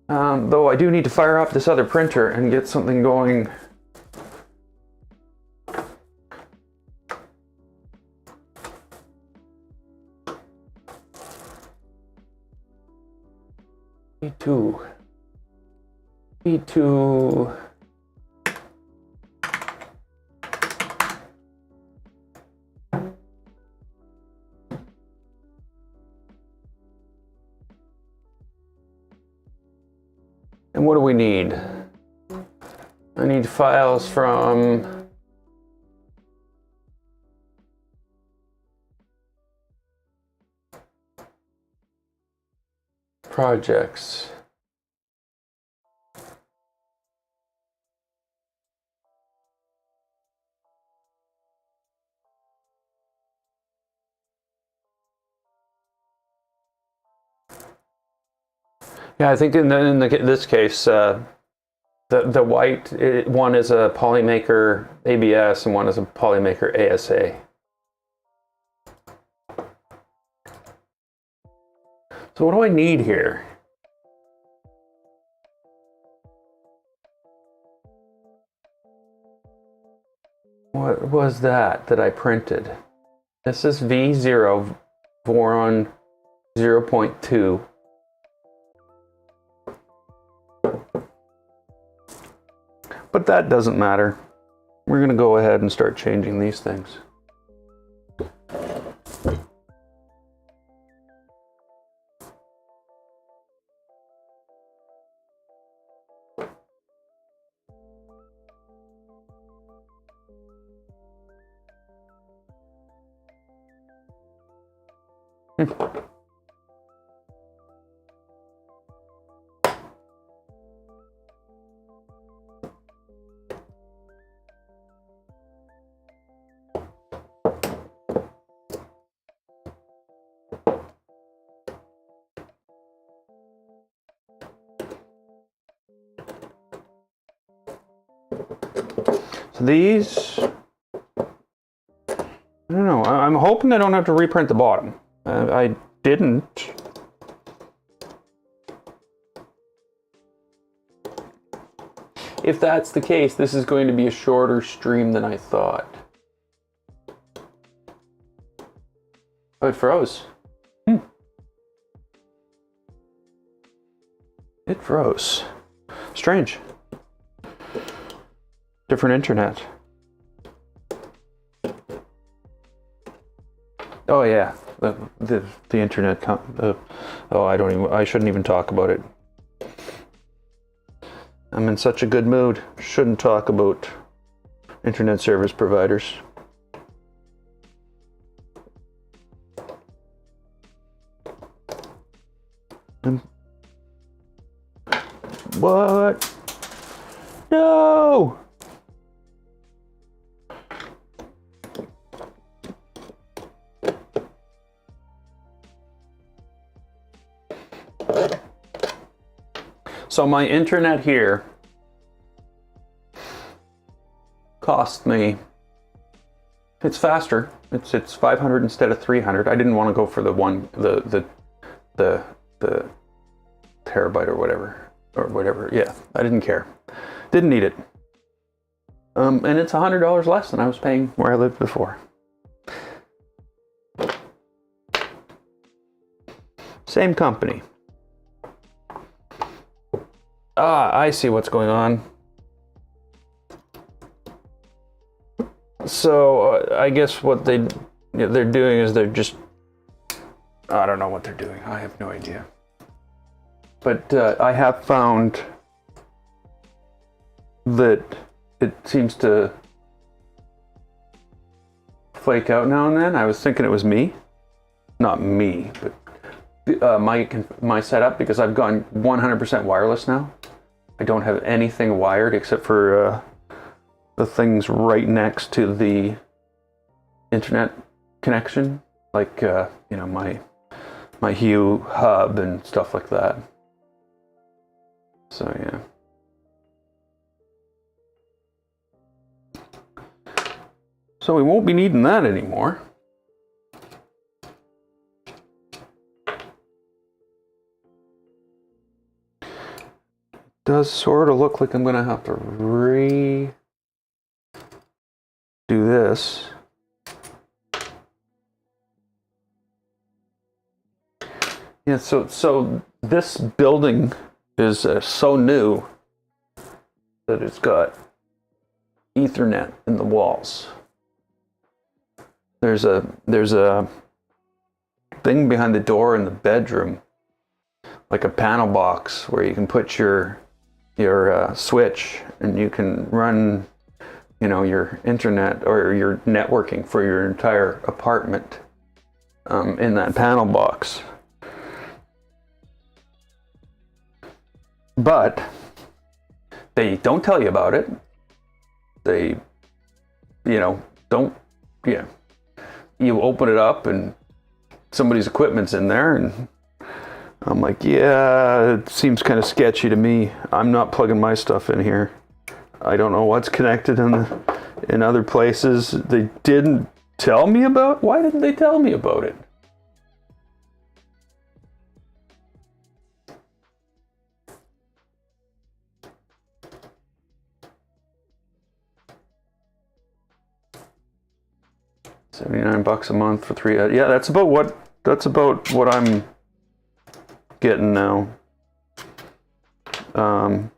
[SPEAKER 1] Though I do need to fire up this other printer and get something going V2. V2. And what do we need? I need files from projects. Yeah, I think in this case, the white one is a Polymaker ABS and one is a Polymaker ASA. So what do I need here? What was that I printed? This is V0 Voron 0.2. But that doesn't matter. We're going to go ahead and start changing these things. So these, I don't know, I'm hoping I don't have to reprint the bottom. I didn't. If that's the case, this is going to be a shorter stream than I thought. Oh, it froze. It froze. Strange. Different internet. Oh yeah, the internet. Oh, I shouldn't even talk about it. I'm in such a good mood. Shouldn't talk about internet service providers. What? No! So my internet here cost me, it's faster. It's 500 instead of 300. I didn't want to go for the terabyte or whatever. Yeah, I didn't care. Didn't need it. And it's $100 less than I was paying where I lived before. Same company. Ah, I see what's going on. So I guess what they're doing is they're just, I don't know what they're doing. I have no idea. But I have found that it seems to flake out now and then. I was thinking it was me. Not me, but my setup, because I've gone 100% wireless now. I don't have anything wired except for the things right next to the internet connection, like my Hue hub and stuff like that. So yeah. So we won't be needing that anymore. Does sort of look like I'm gonna have to redo this. Yeah, so this building is so new that it's got Ethernet in the walls. There's a thing behind the door in the bedroom, like a panel box where you can put your switch, and you can run, your internet or your networking for your entire apartment in that panel box. But they don't tell you about it. They, don't, yeah. You open it up and somebody's equipment's in there, and I'm like, yeah, it seems kind of sketchy to me. I'm not plugging my stuff in here. I don't know what's connected in other places. They didn't tell me about. Why didn't they tell me about it? $79 a month for 3. Yeah, that's about what I'm getting now. I'm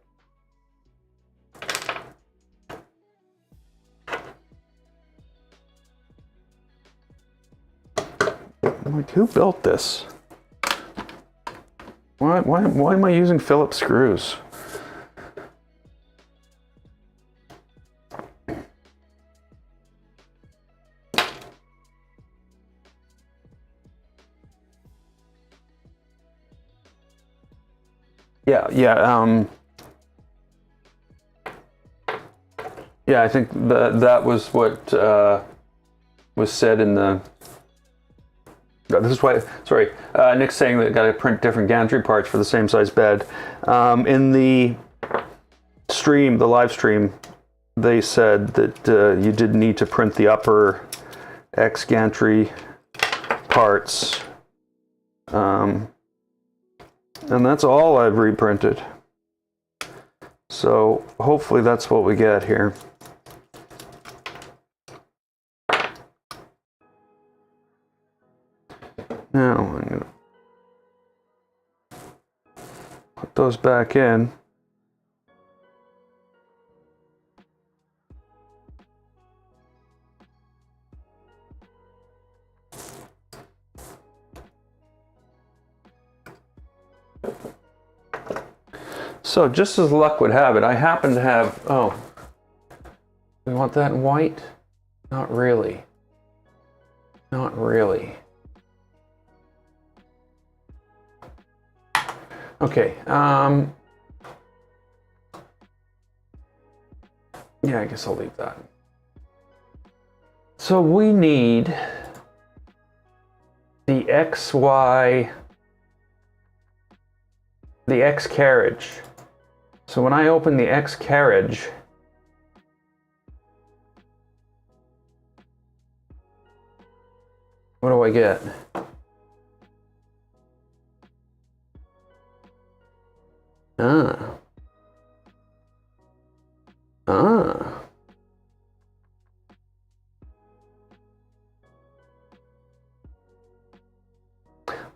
[SPEAKER 1] like, who built this? Why am I using Phillips screws? Yeah, I think that was what was said in the. This is why. Sorry, Nick's saying that got to print different gantry parts for the same size bed. In the stream, the live stream, they said that you did need to print the upper X gantry parts. And that's all I've reprinted. So hopefully that's what we get here. Now I'm going to put those back in. So just as luck would have it, I happen to have, we want that in white? Not really. Not really. Okay, yeah, I guess I'll leave that. So we need the XY, the X carriage. So when I open the X carriage, what do I get?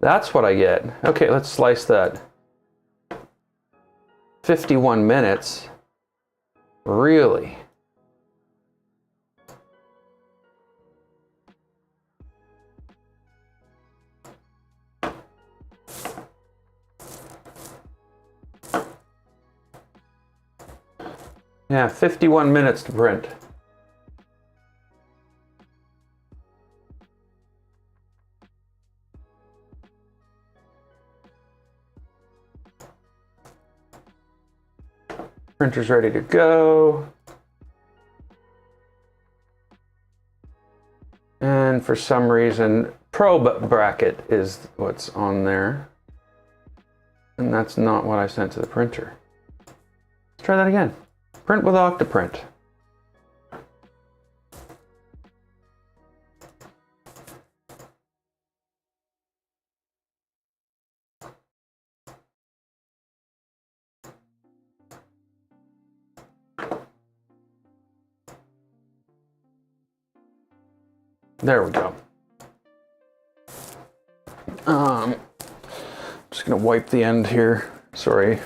[SPEAKER 1] That's what I get. Okay, let's slice that. 51 minutes? Really? Yeah, 51 minutes to print. Printer's ready to go. And for some reason, probe bracket is what's on there. And that's not what I sent to the printer. Let's try that again. Print with Octoprint. There we go. Just gonna wipe the end here. Sorry.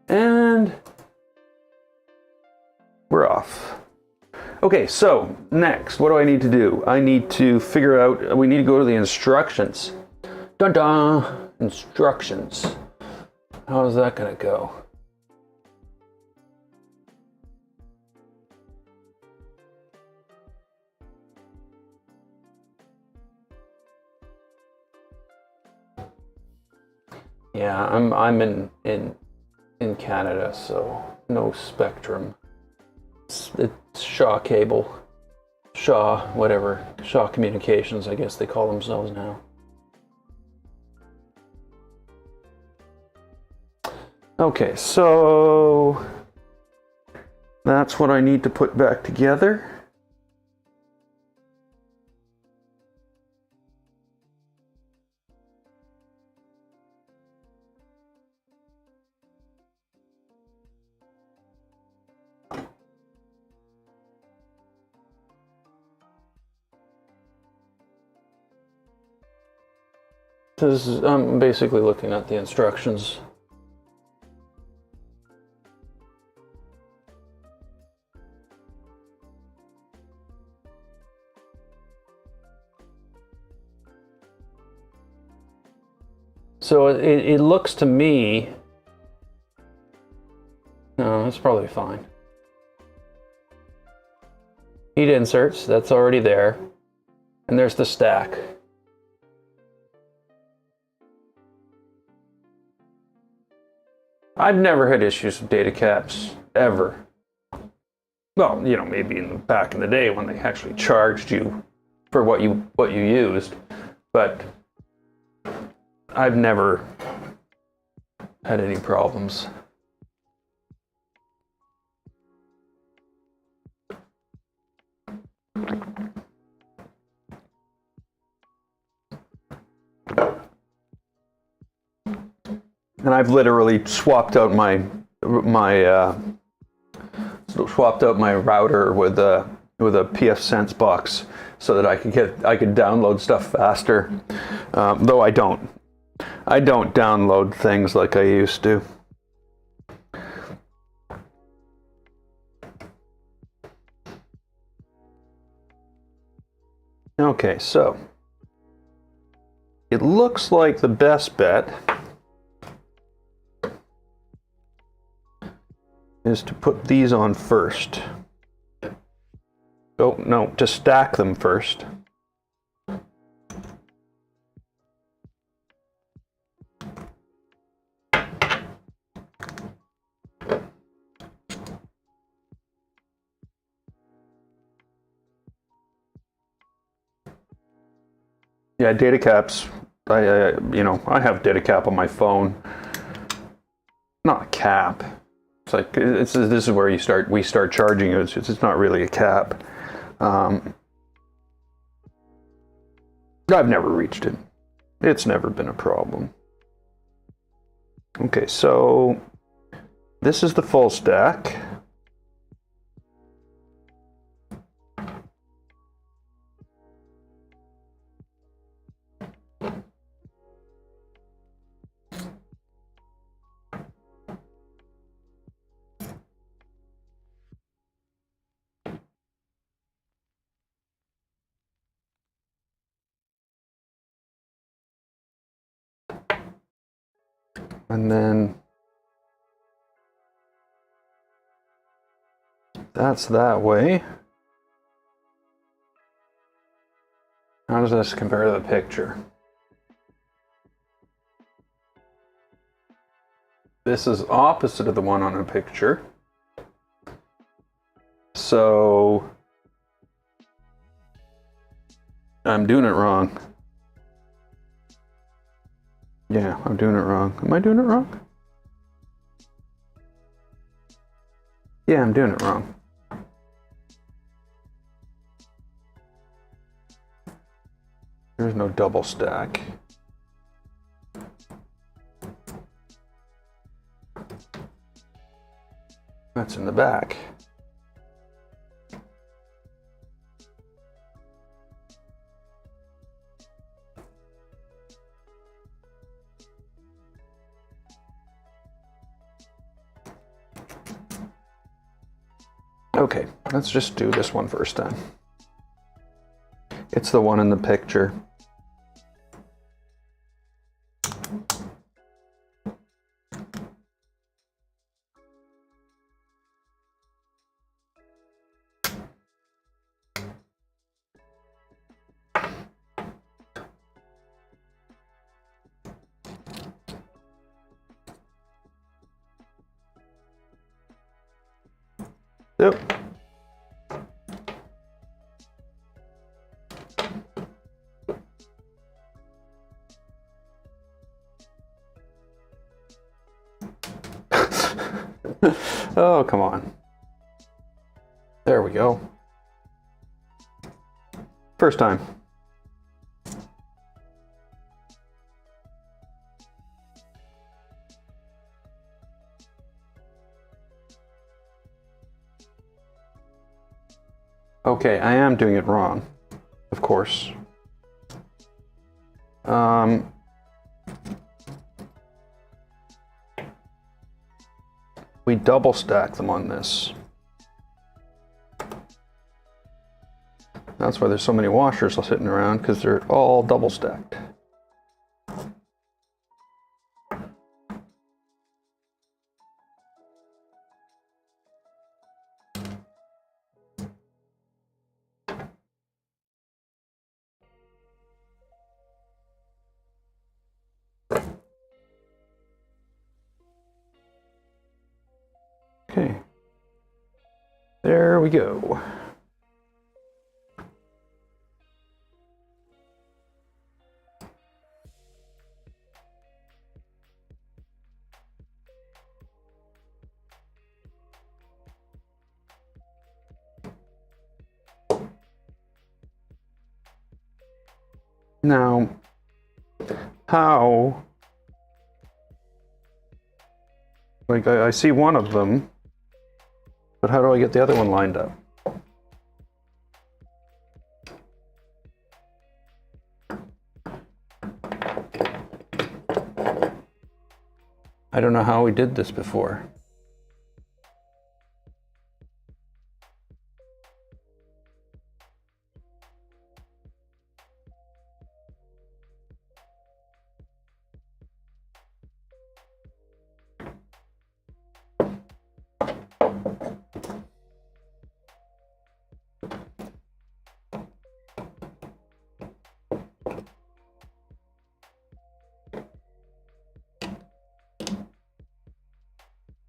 [SPEAKER 1] And we're off. Okay, so next, what do I need to do? I need to figure out, we need to go to the instructions. Dun dun! Instructions. How is that gonna go? Yeah, I'm in Canada, so no Spectrum. It's Shaw Cable, Shaw whatever, Shaw Communications, I guess they call themselves now. Okay, so that's what I need to put back together. I'm basically looking at the instructions. So it looks to me, no, that's probably fine. Heat inserts, that's already there. And there's the stack. I've never had issues with data caps, ever. Well, you know, maybe back in the day when they actually charged you for what you used, but I've never had any problems. And I've literally swapped out my router with a pfSense box so that I could download stuff faster. Though I don't download things like I used to. Okay, so it looks like the best bet is to put these on first. Oh, no, to stack them first. Yeah, data caps. I have data cap on my phone. Not a cap. It's like this is where we start charging it. It's not really a cap. I've never reached it. It's never been a problem. Okay, so this is the full stack. And then that's that way. How does this compare to the picture? This is opposite of the one on the picture. So I'm doing it wrong. Yeah, I'm doing it wrong. Am I doing it wrong? Yeah, I'm doing it wrong. There's no double stack. That's in the back. Okay, let's just do this one first then. It's the one in the picture. Yep. Oh, come on. There we go. First time. Okay, I am doing it wrong, of course. We double stack them on this. That's why there's so many washers sitting around, because they're all double stacked. Okay, there we go. Now, how, like I see one of them, but how do I get the other one lined up? I don't know how we did this before.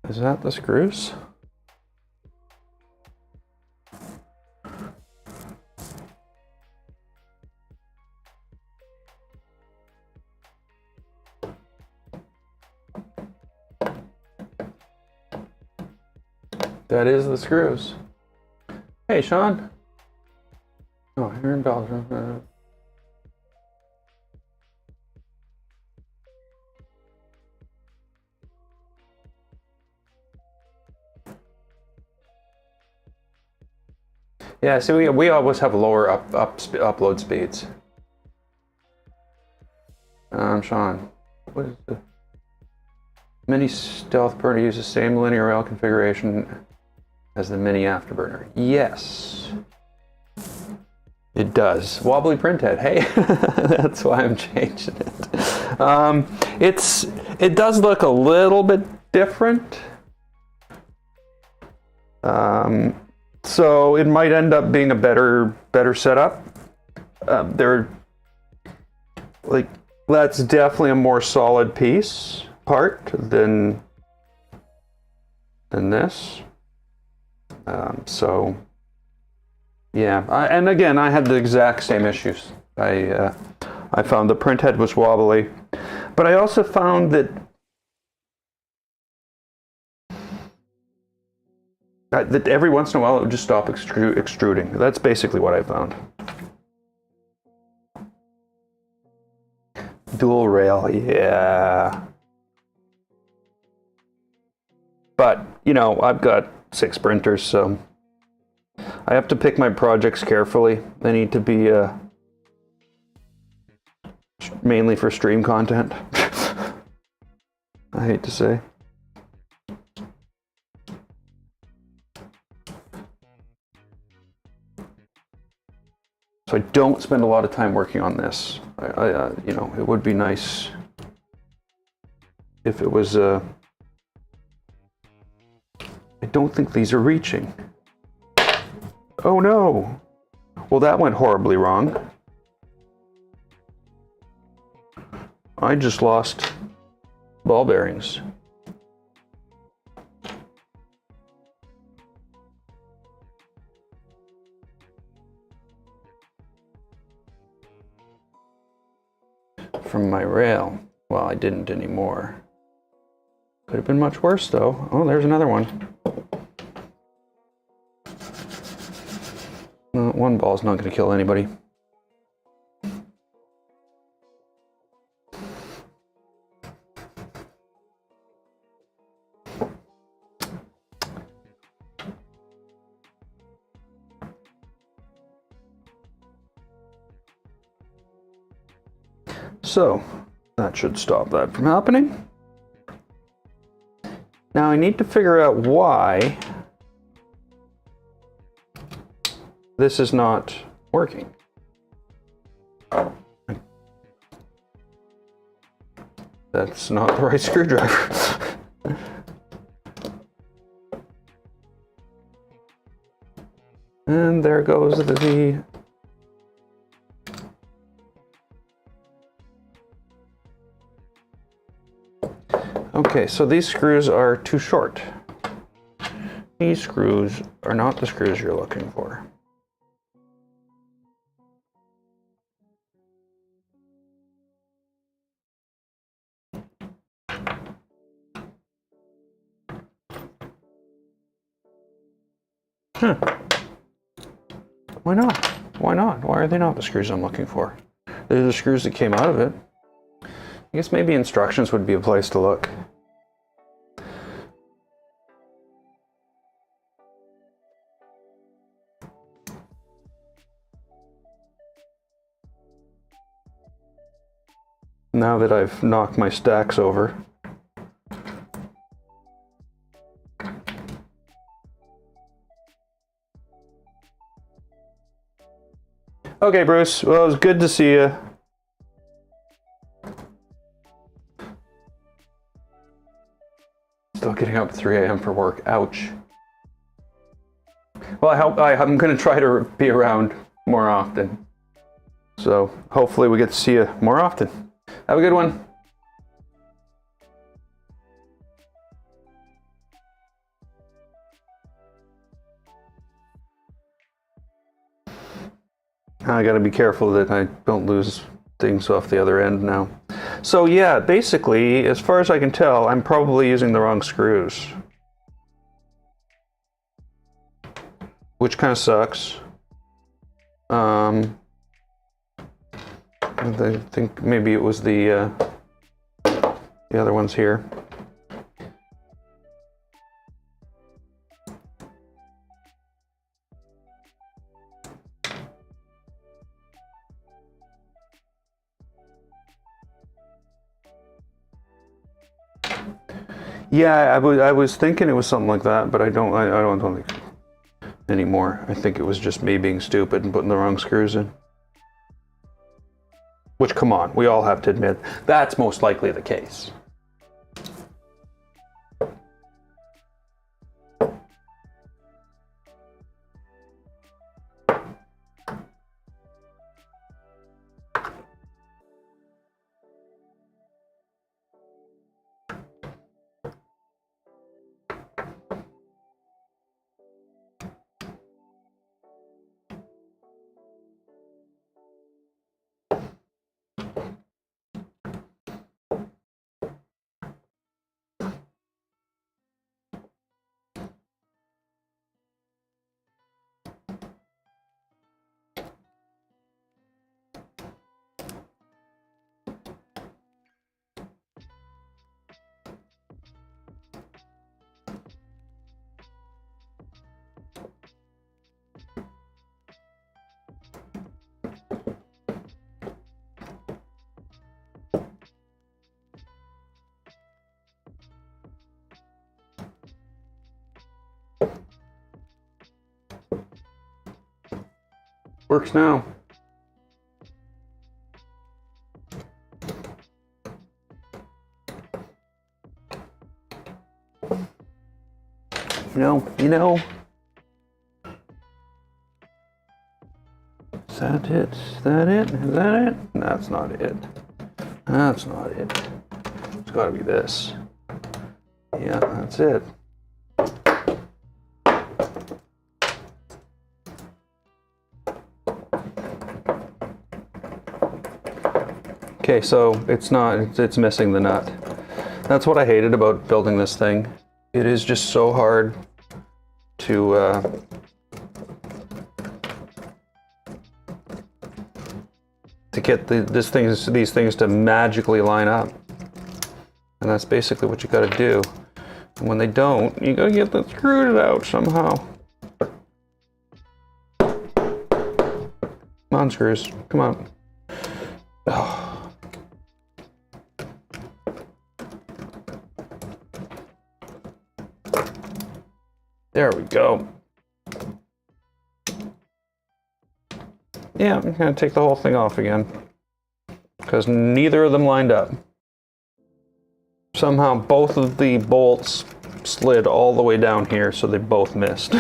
[SPEAKER 1] Is that the screws? That is the screws. Hey, Sean. Oh, Aaron Belgium. Yeah, so we always have lower upload speeds. Sean, what is the mini Stealthburner uses same linear rail configuration as the mini Afterburner? Yes, it does. Wobbly printhead. Hey, that's why I'm changing it. It does look a little bit different. So it might end up being a better setup. That's definitely a more solid part than this. So yeah, and again, I had the exact same issues. I found the printhead was wobbly, but I also found that every once in a while it would just stop extruding. That's basically what I found. Dual rail, yeah. But, you know, I've got 6 printers, so I have to pick my projects carefully. They need to be mainly for stream content. I hate to say. so I don't spend a lot of time working on this. You know, it would be nice if it was. I don't think these are reaching. Oh no! Well, that went horribly wrong. I just lost ball bearings. From my rail. Well, I didn't anymore. Could have been much worse though. Oh, there's another one. One ball's not going to kill anybody. So, that should stop that from happening. Now I need to figure out why this is not working. That's not the right screwdriver. And there goes the... Okay, so these screws are too short. These screws are not the screws you're looking for. Huh. Why not? Why not? Why are they not the screws I'm looking for? They're the screws that came out of it. I guess maybe instructions would be a place to look. Now that I've knocked my stacks over. Okay, Bruce. Well, it was good to see you. Still getting up at 3 a.m. for work. Ouch. Well, I'm going to try to be around more often. So hopefully we get to see you more often. Have a good one. I gotta be careful that I don't lose things off the other end now. So yeah, basically, as far as I can tell, I'm probably using the wrong screws. Which kind of sucks. I think maybe it was the other ones here. Yeah, I was thinking it was something like that, but I don't think anymore. I think it was just me being stupid and putting the wrong screws in. Which, come on, we all have to admit, that's most likely the case. Works now. You know. Is that it? Is that it? Is that it? That's not it. That's not it. It's got to be this. Yeah, that's it. Okay, so it's missing the nut. That's what I hated about building this thing. It is just so hard to get these things to magically line up. And that's basically what you got to do. And when they don't, you got to get the screw out somehow. Come on, screws. Come on. Oh. There we go. Yeah, I'm going to take the whole thing off again, because neither of them lined up. Somehow both of the bolts slid all the way down here, so they both missed.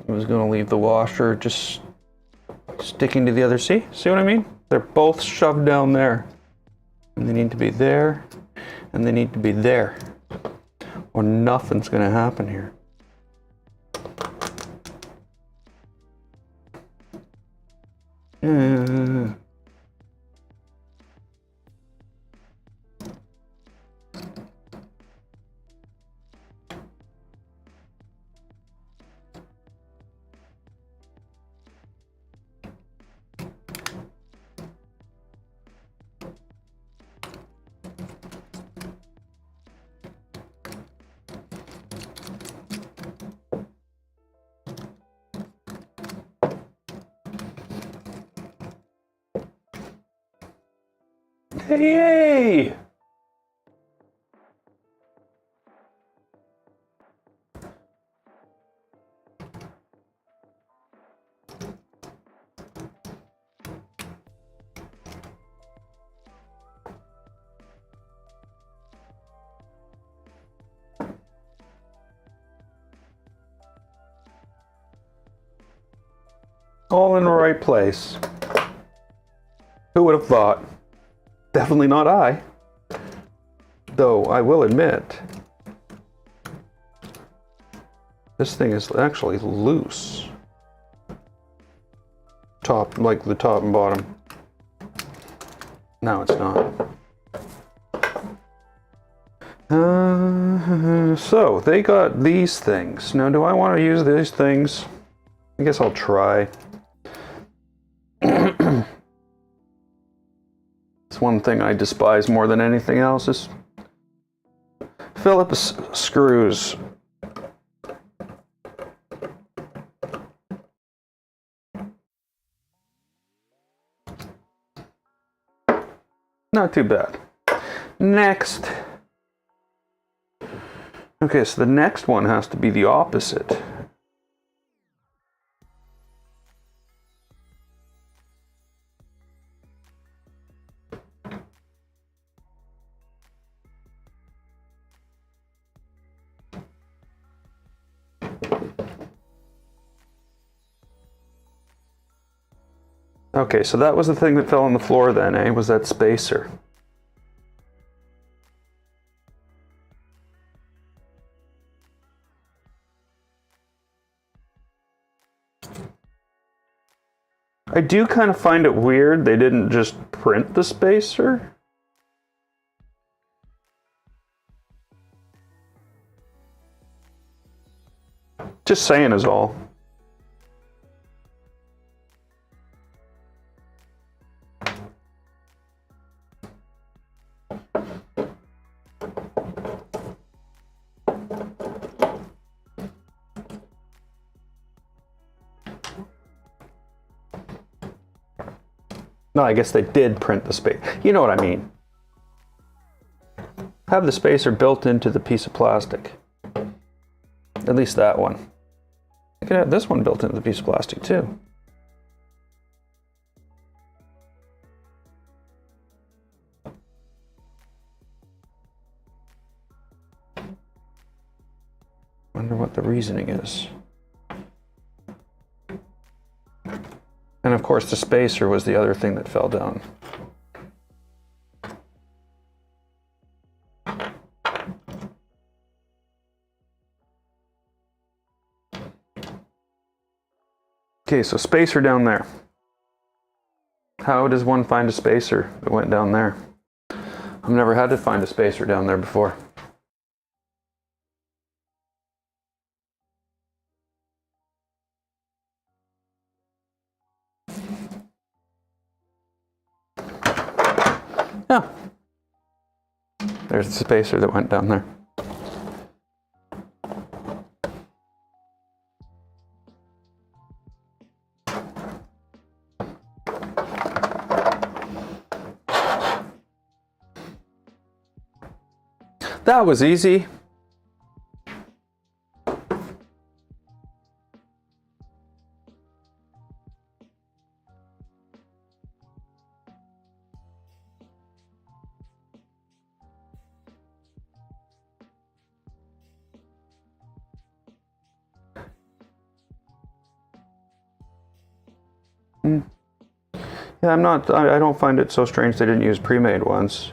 [SPEAKER 1] I was going to leave the washer just sticking to the other. See what I mean? They're both shoved down there. And they need to be there, and they need to be there, or nothing's going to happen here. Yay! All in the right place. Who would have thought? Definitely not I. Though I will admit, this thing is actually loose. Like the top and bottom. No, it's not. So they got these things. Now, do I want to use these things? I guess I'll try. It's one thing I despise more than anything else is Phillips screws. Not too bad. Next. Okay, so the next one has to be the opposite. Okay, so that was the thing that fell on the floor then, eh? Was that spacer. I do kind of find it weird they didn't just print the spacer. Just saying is all. No, I guess they did print the space. You know what I mean. Have the spacer built into the piece of plastic. At least that one. I could have this one built into the piece of plastic too. Wonder what the reasoning is. And of course the spacer was the other thing that fell down. Okay, so spacer down there. How does one find a spacer that went down there? I've never had to find a spacer down there before. Yeah. There's the spacer that went down there. That was easy. Yeah, I don't find it so strange they didn't use pre-made ones.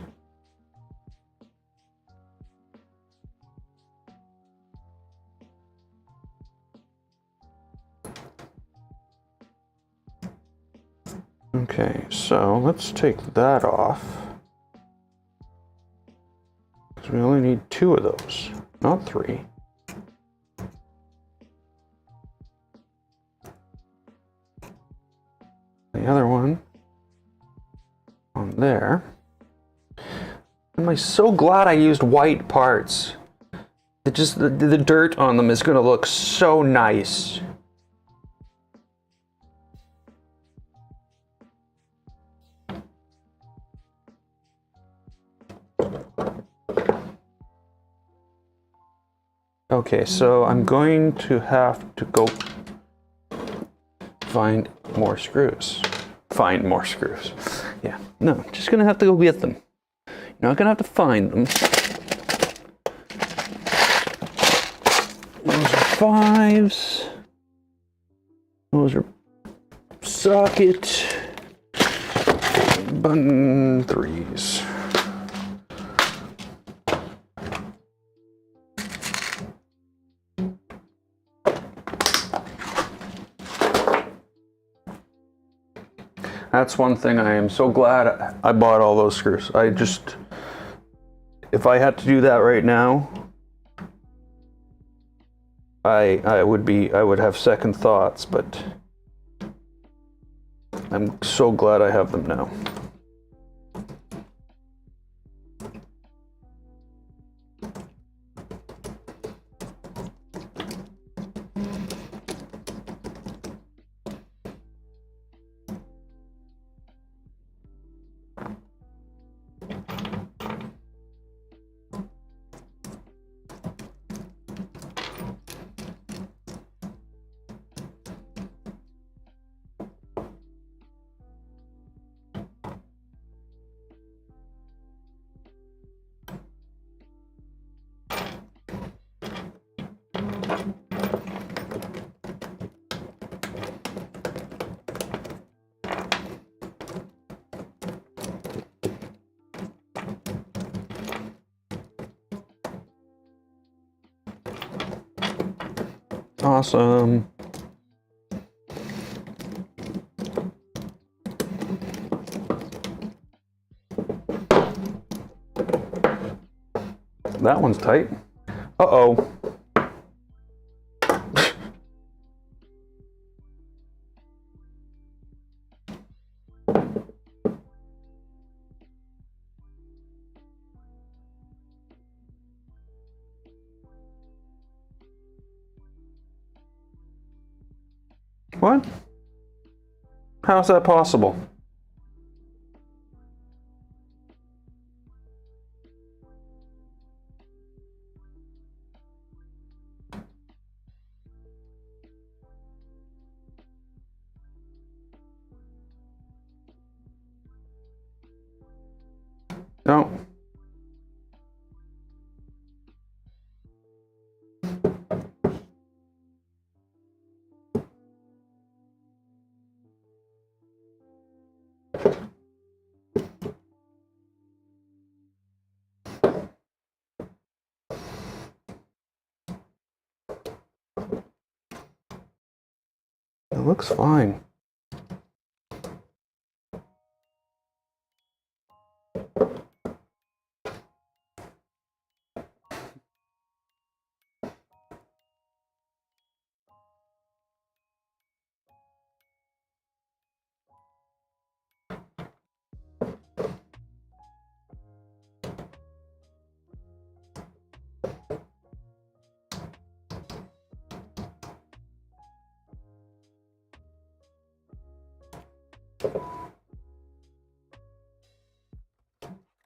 [SPEAKER 1] Okay, so let's take that off. Because we only need 2 of those, not 3. The other one on there. I'm so glad I used white parts. It just the dirt on them is going to look so nice. Okay, so I'm going to have to go find more screws. Find more screws. Yeah, no, just gonna have to go get them. You're not gonna have to find them. Those are 5s. Those are socket button 3s. That's one thing I am so glad I bought all those screws. If I had to do that right now, I would have second thoughts, but I'm so glad I have them now. Awesome. That one's tight. Uh-oh. What? How is that possible? It looks fine.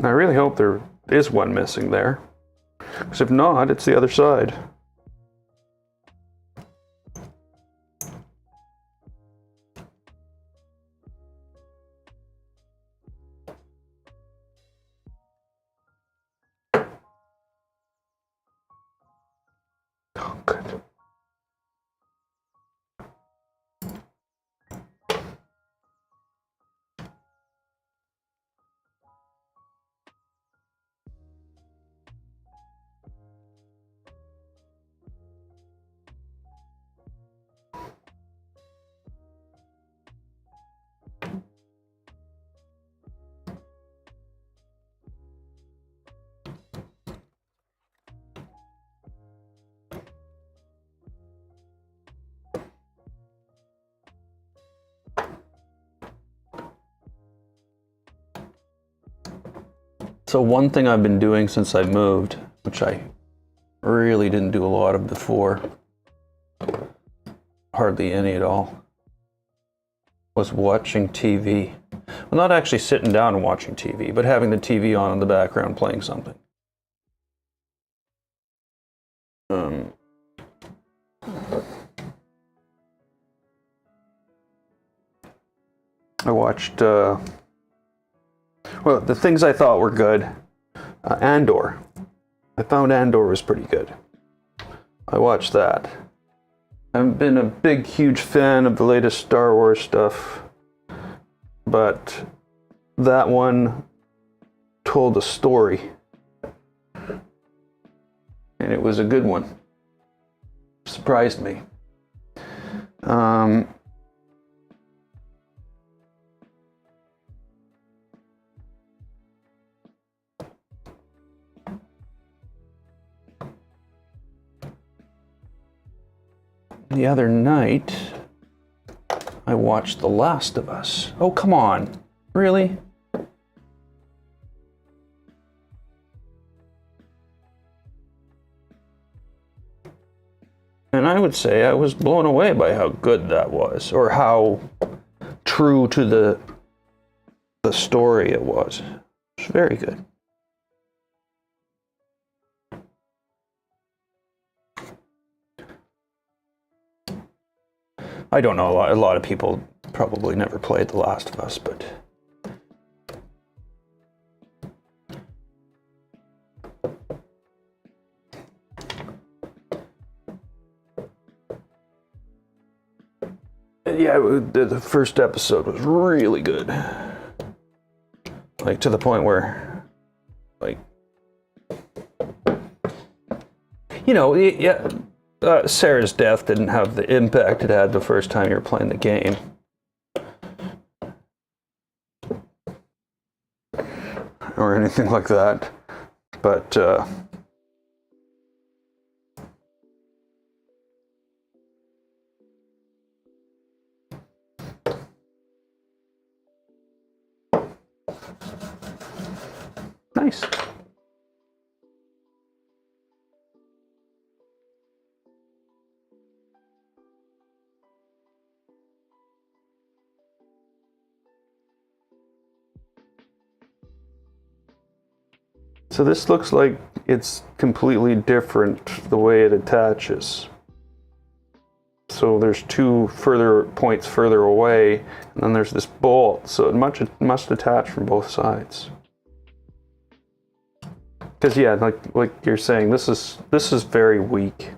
[SPEAKER 1] I really hope there is one missing there, because if not, it's the other side. Oh, good. So one thing I've been doing since I moved, which I really didn't do a lot of before, hardly any at all, was watching TV. Well, not actually sitting down and watching TV, but having the TV on in the background playing something. I watched, well, the things I thought were good. Andor. I found Andor was pretty good. I watched that. I've been a big, huge fan of the latest Star Wars stuff, but that one told a story, and it was a good one. Surprised me. The other night, I watched The Last of Us. Oh, come on. Really? And I would say I was blown away by how good that was, or how true to the story it was. It was very good. I don't know, a lot of people probably never played The Last of Us, but yeah, the first episode was really good. Like, to the point where, like, you know, yeah, Sarah's death didn't have the impact it had the first time you were playing the game. Or anything like that. But, nice. So this looks like it's completely different the way it attaches. So there's two points further away, and then there's this bolt, so it must attach from both sides. Because yeah, like you're saying, this is very weak.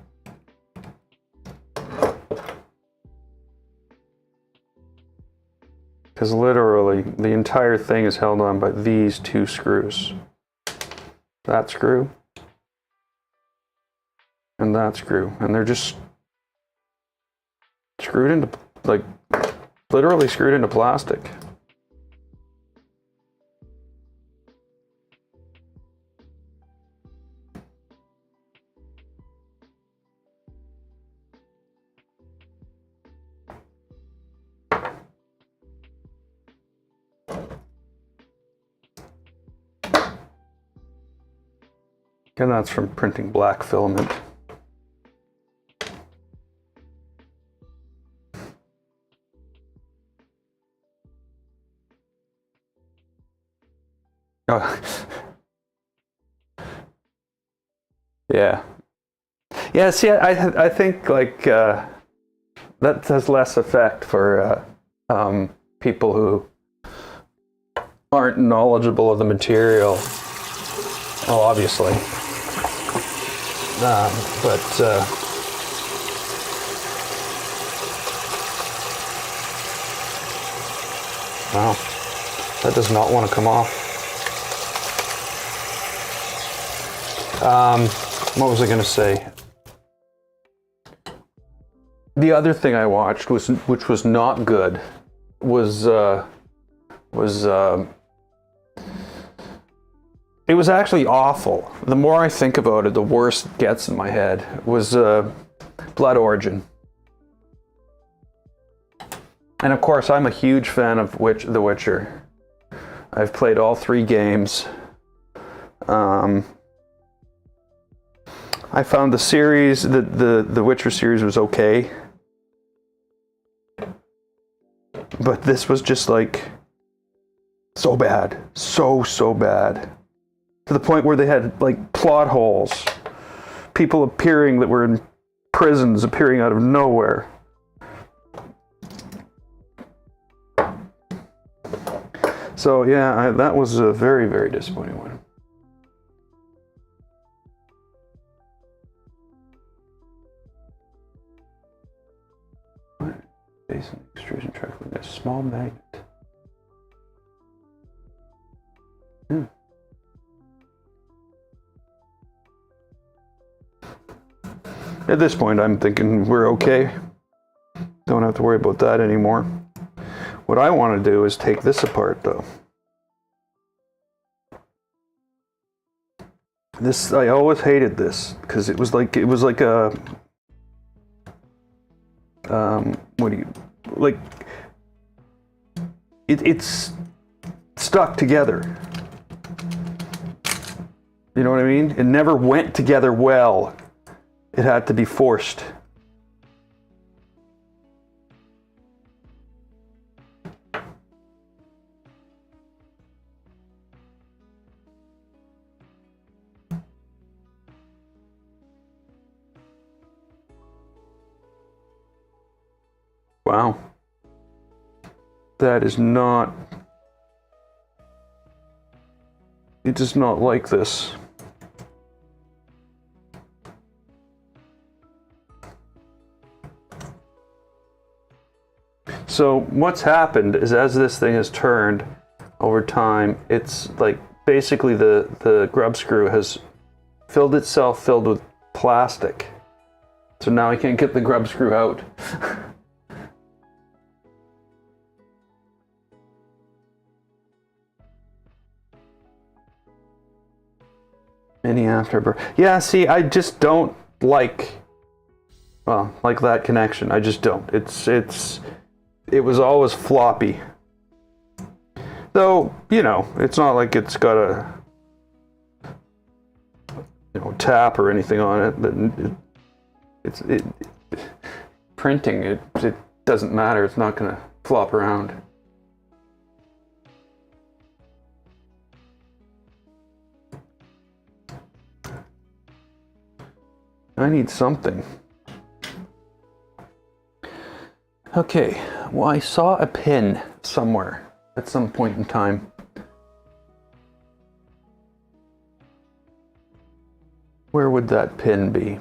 [SPEAKER 1] Because literally, the entire thing is held on by these two screws. That screw. And that screw. And they're just screwed into, like, literally screwed into plastic. And that's from printing black filament. Oh. Yeah. Yeah, see, I think like that has less effect for people who aren't knowledgeable of the material. Oh, obviously. But wow, that does not want to come off. What was I going to say? The other thing I watched which was not good, was it was actually awful. The more I think about it, the worse it gets in my head. It was Blood Origin. And of course, I'm a huge fan of The Witcher. I've played all 3 games. I found the series, the Witcher series was okay. But this was just like so bad. So bad. To the point where they had like plot holes. People appearing that were in prisons appearing out of nowhere. So yeah, that was a very, very disappointing one. Base and extrusion track with a small magnet. At this point, I'm thinking we're okay. Don't have to worry about that anymore. What I want to do is take this apart, though. This, I always hated this because it was like a what do you like? It's stuck together. You know what I mean? It never went together well. It had to be forced. Wow. That is not... It does not like this. So what's happened is as this thing has turned over time, it's like basically the grub screw has filled with plastic. So now I can't get the grub screw out. Any afterburn. Yeah, see, I just don't like that connection. I just don't. It was always floppy. Though, you know, it's not like it's got a tap or anything on it. Printing it doesn't matter. It's not going to flop around. I need something. Okay, well, I saw a pin somewhere at some point in time. Where would that pin be?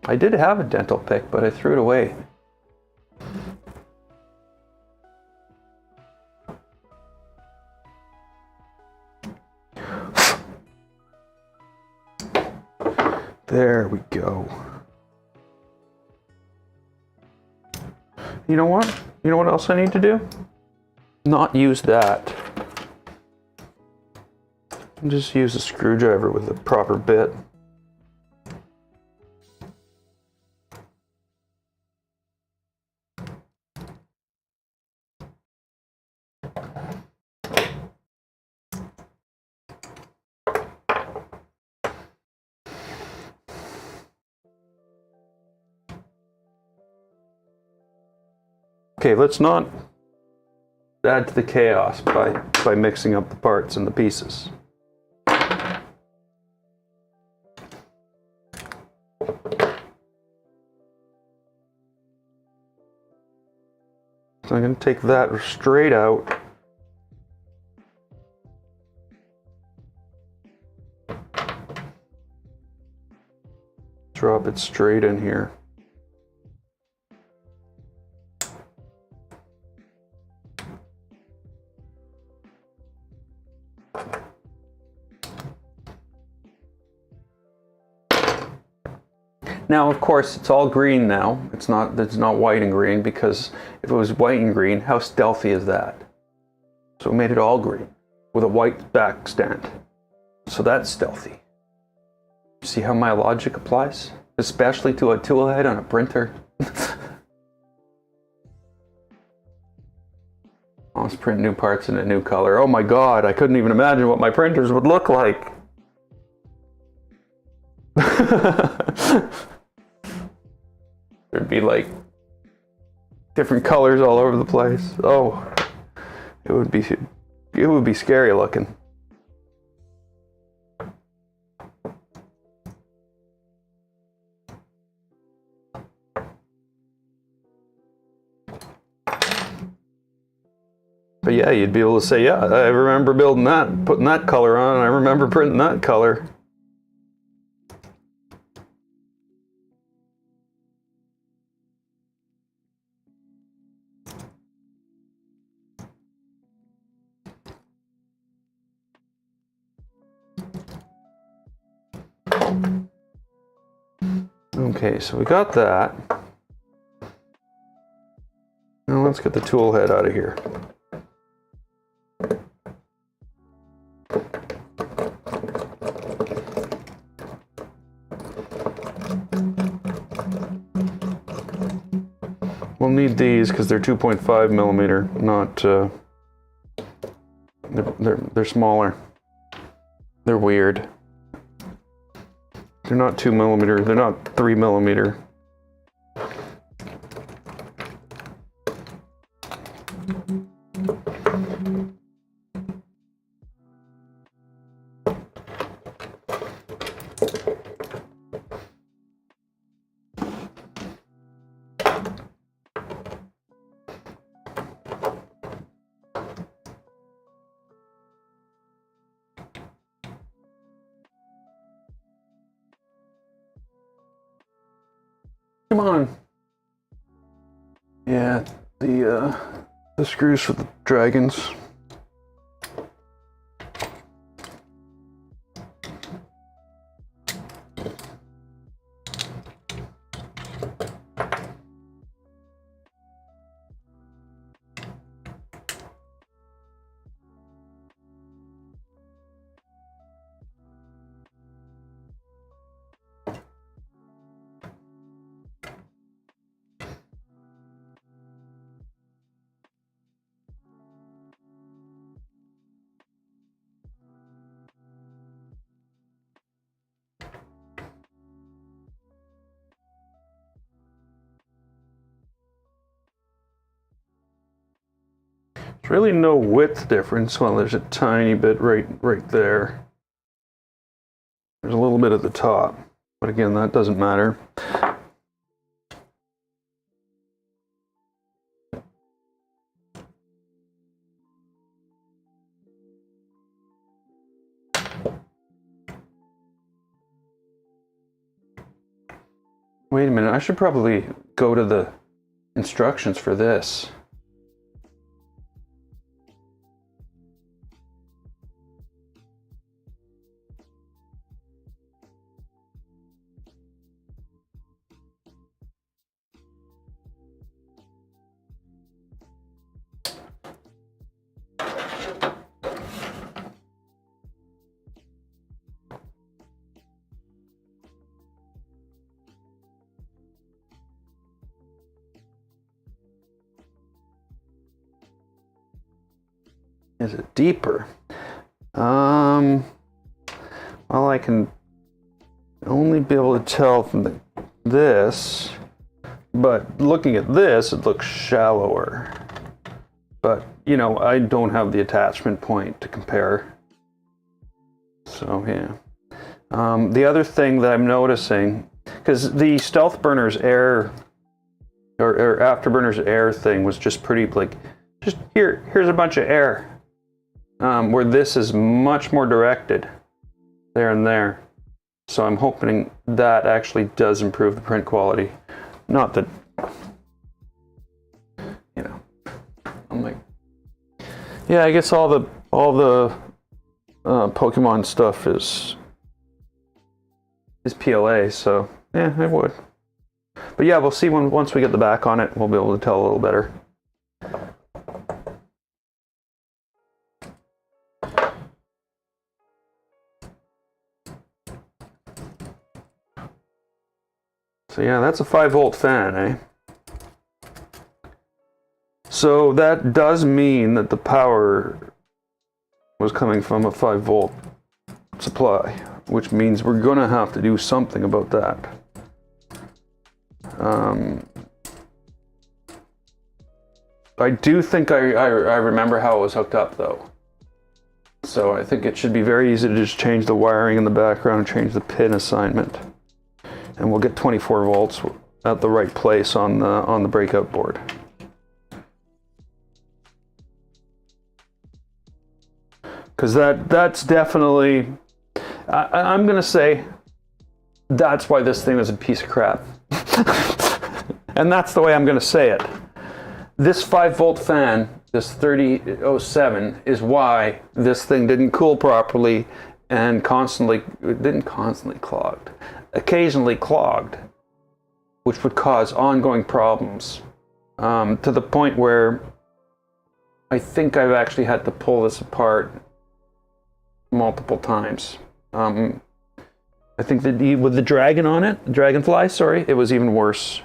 [SPEAKER 1] I did have a dental pick, but I threw it away. There we go. You know what? You know what else I need to do? Not use that. Just use a screwdriver with a proper bit. Okay, let's not add to the chaos by mixing up the parts and the pieces. So I'm going to take that straight out. Drop it straight in here. Now, of course, it's all green now. It's not white and green, because if it was white and green, how stealthy is that? So we made it all green with a white back stand. So that's stealthy. See how my logic applies? Especially to a toolhead on a printer. Let's print new parts in a new color. Oh my God, I couldn't even imagine what my printers would look like. There'd be like different colors all over the place. Oh, it would be scary looking. But yeah, you'd be able to say, yeah, I remember building that, putting that color on, and I remember printing that color. Okay, so we got that. Now let's get the tool head out of here. We'll need these because they're 2.5 millimeter, not they're smaller. They're weird. They're not 2 millimeter, they're not 3 millimeter. Come on. Yeah, the screws for the dragons. There's really no width difference. Well, there's a tiny bit right there. There's a little bit at the top, but again, that doesn't matter. Wait a minute, I should probably go to the instructions for this. Is it deeper? Well, I can only be able to tell from this, but looking at this, it looks shallower. But, you know, I don't have the attachment point to compare. So, yeah. The other thing that I'm noticing, because the Stealthburner's air, or Afterburner's air thing was just pretty, like, just here's a bunch of air. Where this is much more directed, there and there. So I'm hoping that actually does improve the print quality. Not that, you know, I'm like, yeah, I guess all the Pokemon stuff is PLA, so yeah, I would. But yeah, we'll see once we get the back on it, we'll be able to tell a little better. So yeah, that's a 5-volt fan, eh? So that does mean that the power was coming from a 5-volt supply, which means we're gonna have to do something about that. I do think I remember how it was hooked up though. So I think it should be very easy to just change the wiring in the background, change the pin assignment. And we'll get 24 volts at the right place on the breakout board. Because that's definitely, I'm gonna say, that's why this thing is a piece of crap. And that's the way I'm gonna say it. This 5-volt fan, this 3007, is why this thing didn't cool properly and occasionally clogged, which would cause ongoing problems, to the point where I think I've actually had to pull this apart multiple times. I think that with the dragonfly, sorry, it was even worse.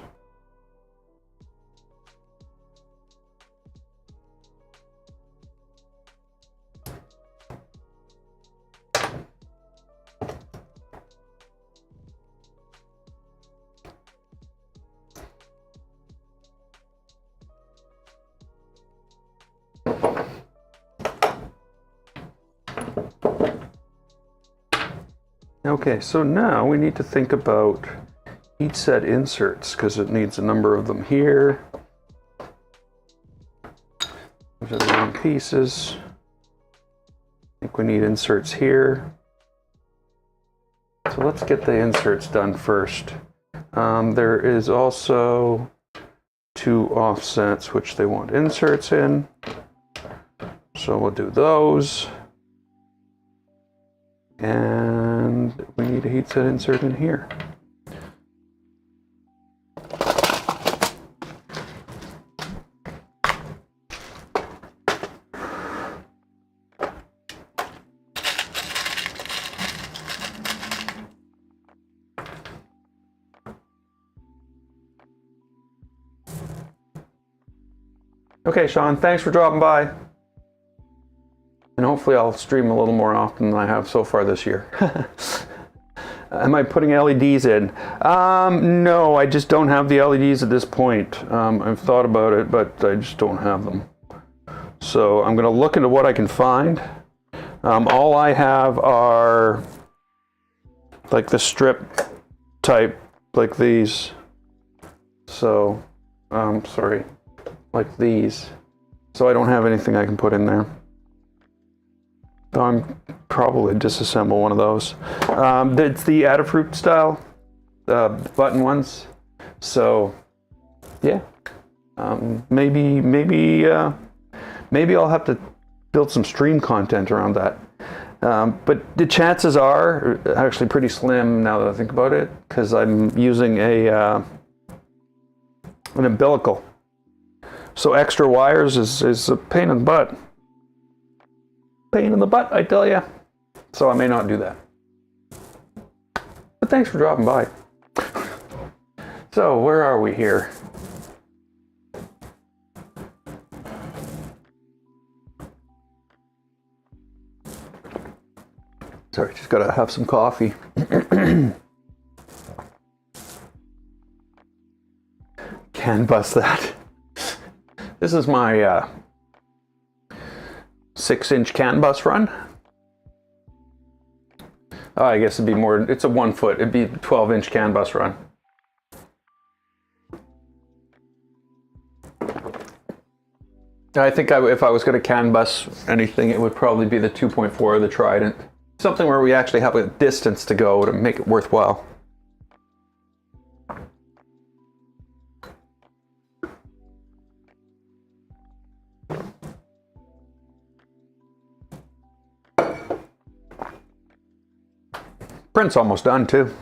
[SPEAKER 1] Okay, so now we need to think about heat set inserts, because it needs a number of them here. Those are the wrong pieces. I think we need inserts here. So let's get the inserts done first. There is also 2 offsets which they want inserts in. So we'll do those. And we need a heat set insert in here. Okay, Sean, thanks for dropping by. And hopefully I'll stream a little more often than I have so far this year. Am I putting LEDs in? No, I just don't have the LEDs at this point. I've thought about it, but I just don't have them. So I'm gonna look into what I can find. All I have are like the strip type, like these. So, sorry, like these. So I don't have anything I can put in there. I'm probably disassemble one of those. It's the Adafruit style button ones. So yeah, maybe I'll have to build some stream content around that. But the chances are actually pretty slim now that I think about it, because I'm using an umbilical. So extra wires is a pain in the butt. Pain in the butt, I tell ya. So I may not do that. But thanks for dropping by. So where are we here? Sorry, just gotta have some coffee. Can bus that. This is my 6-inch CAN bus run. Oh, I guess it'd be more, it's a 1 foot, it'd be a 12-inch CAN bus run. I think if I was going to CAN bus anything, it would probably be the 2.4 or the Trident. Something where we actually have a distance to go to make it worthwhile. Print's almost done too.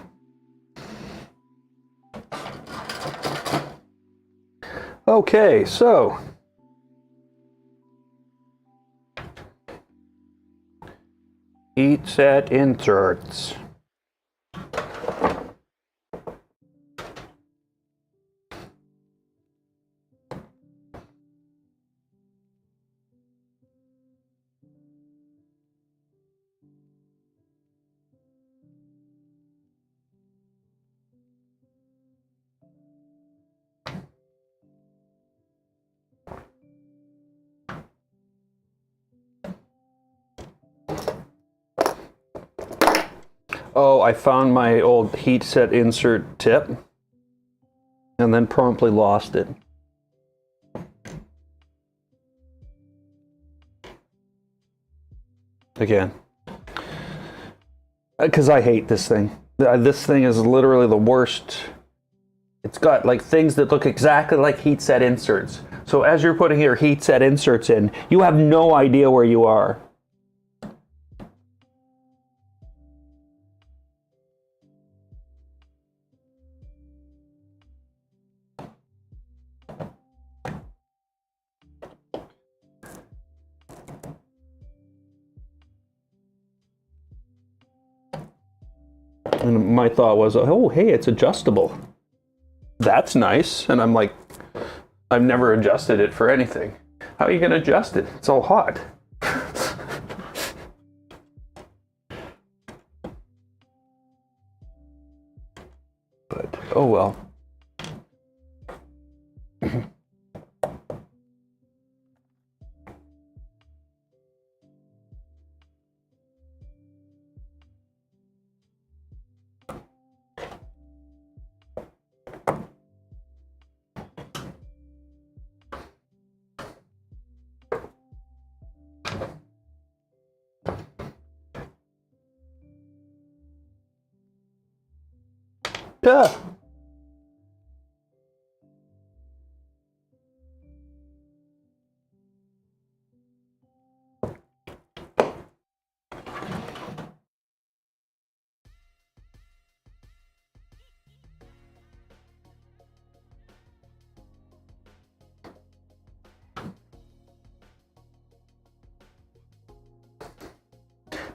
[SPEAKER 1] Okay, so heat set inserts. Oh, I found my old heat set insert tip and then promptly lost it. Again. Because I hate this thing. This thing is literally the worst. It's got like things that look exactly like heat set inserts. So as you're putting your heat set inserts in, you have no idea where you are. And my thought was, oh, hey, it's adjustable. That's nice. And I'm like, I've never adjusted it for anything. How are you going to adjust it? It's all hot. But, oh well. Yeah.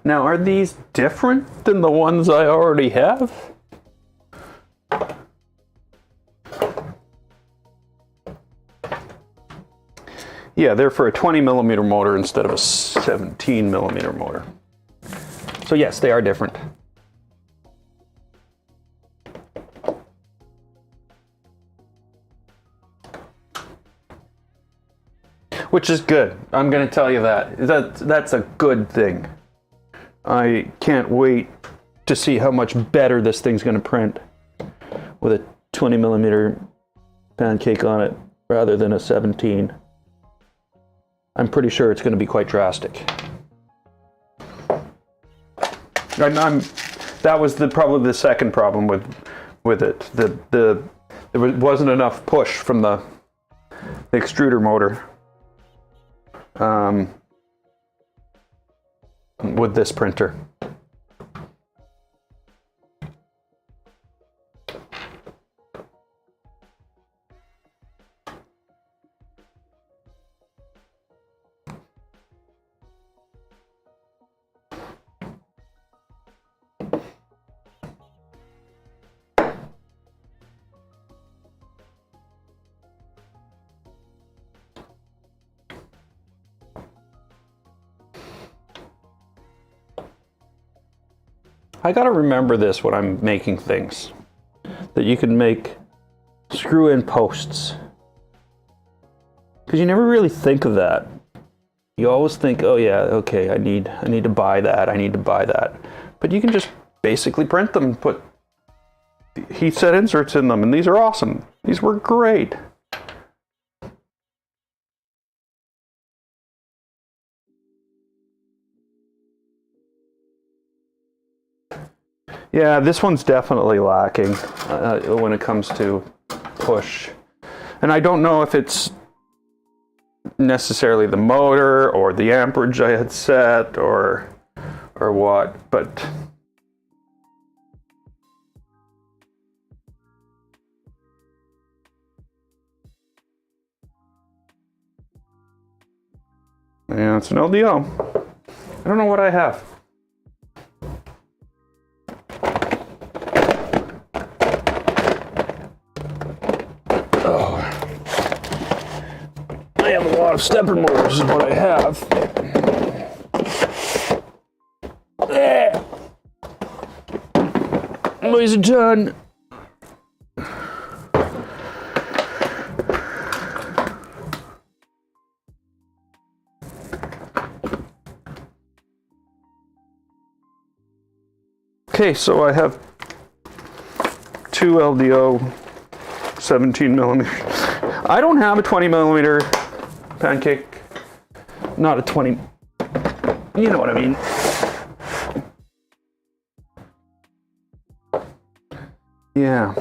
[SPEAKER 1] Now, are these different than the ones I already have? Yeah, they're for a 20 millimeter motor instead of a 17 millimeter motor. So yes, they are different. Which is good. I'm going to tell you that. That's a good thing. I can't wait to see how much better this thing's going to print with a 20 millimeter pancake on it rather than a 17. I'm pretty sure it's going to be quite drastic. That was probably the second problem with it. There wasn't enough push from the extruder motor with this printer. I gotta remember this when I'm making things, that you can make screw-in posts. Because you never really think of that. You always think, oh yeah, okay, I need to buy that, I need to buy that. But you can just basically print them and put heat set inserts in them, and these are awesome. These work great. Yeah, this one's definitely lacking when it comes to push. And I don't know if it's necessarily the motor or the amperage I had set or what, but yeah, it's an LDO. I don't know what I have. Oh, I have a lot of stepper motors is what I have. Weighs a ton. Okay, so I have two LDO 17 millimeter. I don't have a 20 millimeter pancake. Not a 20. You know what I mean. Yeah.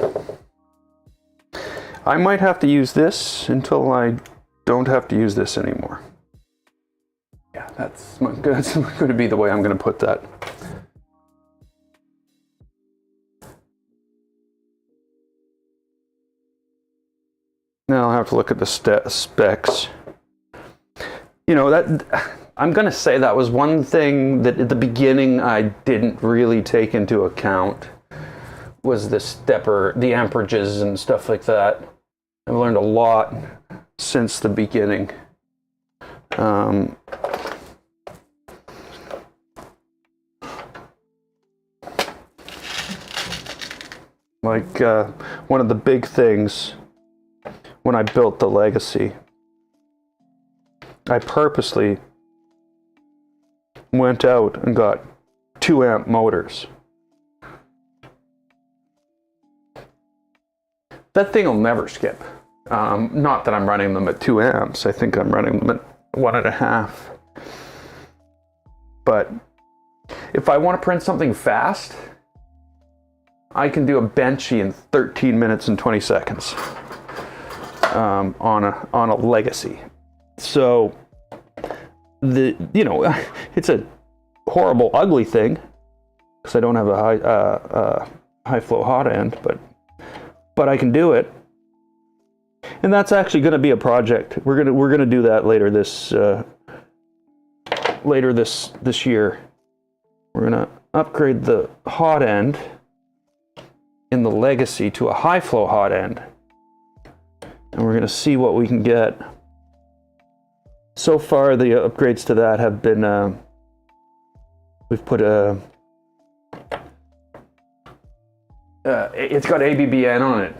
[SPEAKER 1] I might have to use this until I don't have to use this anymore. Yeah, that's going to be the way I'm going to put that. Now I'll have to look at the specs. You know, that I'm going to say that was one thing that at the beginning I didn't really take into account, was the stepper, the amperages and stuff like that. I've learned a lot since the beginning. One of the big things when I built the Legacy, I purposely went out and got 2 amp motors. That thing will never skip. Not that I'm running them at 2 amps. I think I'm running them at 1.5. But if I want to print something fast, I can do a Benchy in 13 minutes and 20 seconds on a Legacy. So it's a horrible, ugly thing because I don't have a high flow hot end, but I can do it. And that's actually going to be a project. We're gonna do that later this year. We're gonna upgrade the hot end in the Legacy to a high flow hot end, and we're gonna see what we can get. So far, the upgrades to that have been we've put a it's got ABBN on it.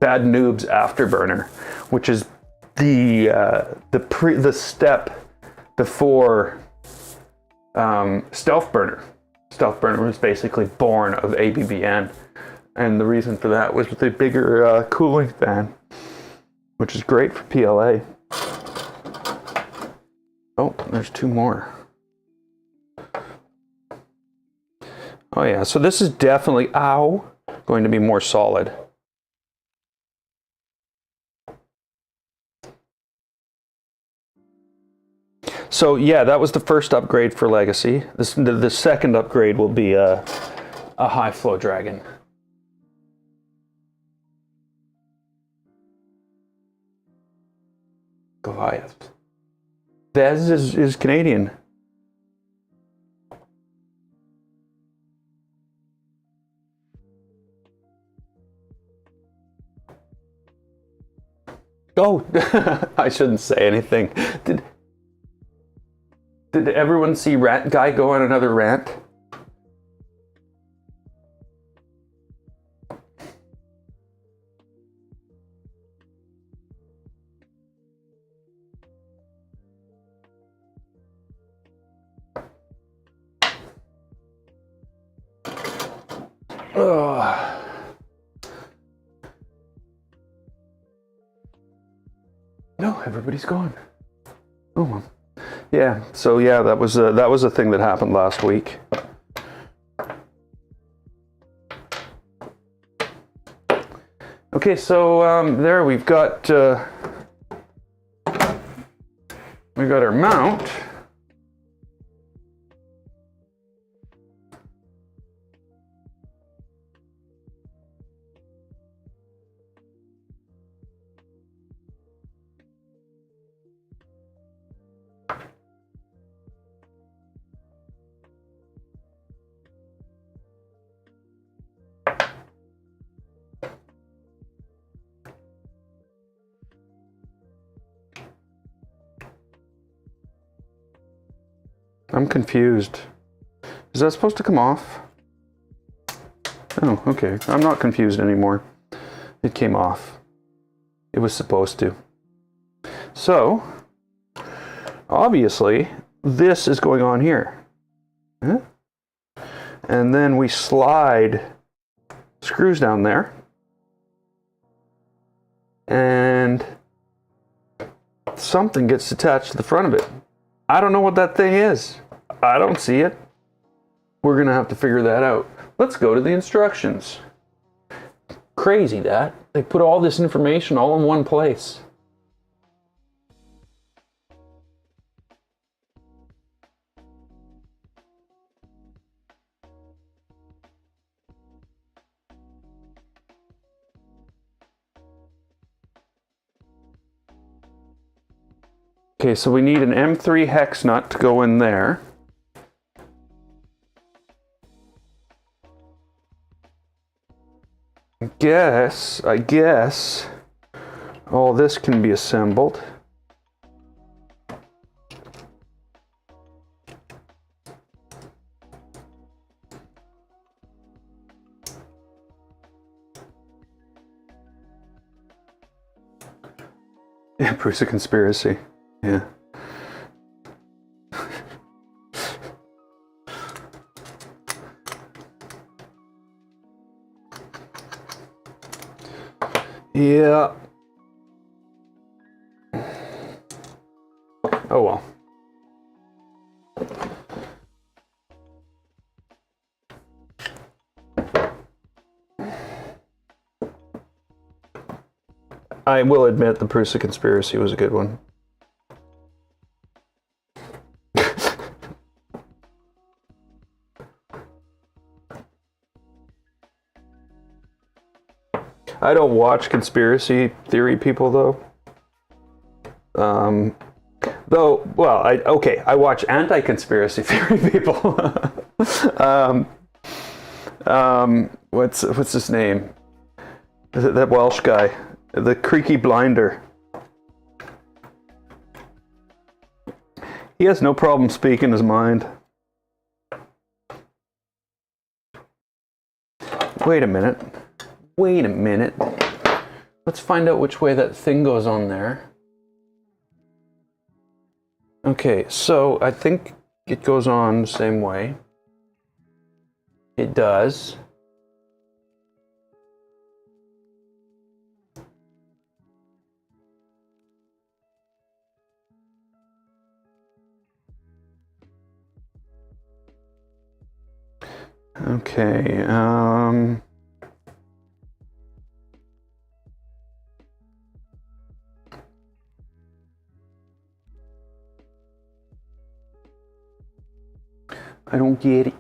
[SPEAKER 1] Bad Noob's Afterburner, which is the step before Stealthburner. Stealthburner was basically born of ABBN, and the reason for that was with a bigger cooling fan, which is great for PLA. Oh, there's 2 more. Oh yeah, so this is definitely, going to be more solid. So yeah, that was the first upgrade for Legacy. The second upgrade will be a high flow Dragon. Goliath. Vez is Canadian. Oh, I shouldn't say anything. Did everyone see Rant Guy go on another rant? Ugh. No, everybody's gone. Oh well. Yeah. So yeah, that was a thing that happened last week. Okay, so there we've got our mount. I'm confused. Is that supposed to come off? Oh, okay. I'm not confused anymore. It came off. It was supposed to. So, obviously, this is going on here. Huh? And then we slide screws down there. And something gets attached to the front of it. I don't know what that thing is. I don't see it. We're gonna have to figure that out. Let's go to the instructions. Crazy that. They put all this information all in one place. Okay, so we need an M3 hex nut to go in there. I guess all this can be assembled. Yeah, proofs of conspiracy. Yeah. Yeah. Oh well. I will admit the proofs of conspiracy was a good one. I don't watch conspiracy theory people though. I watch anti-conspiracy theory people. What's his name? That Welsh guy, the creaky blinder. He has no problem speaking his mind. Wait a minute. Let's find out which way that thing goes on there. Okay, so I think it goes on the same way. It does. Okay, I don't get it.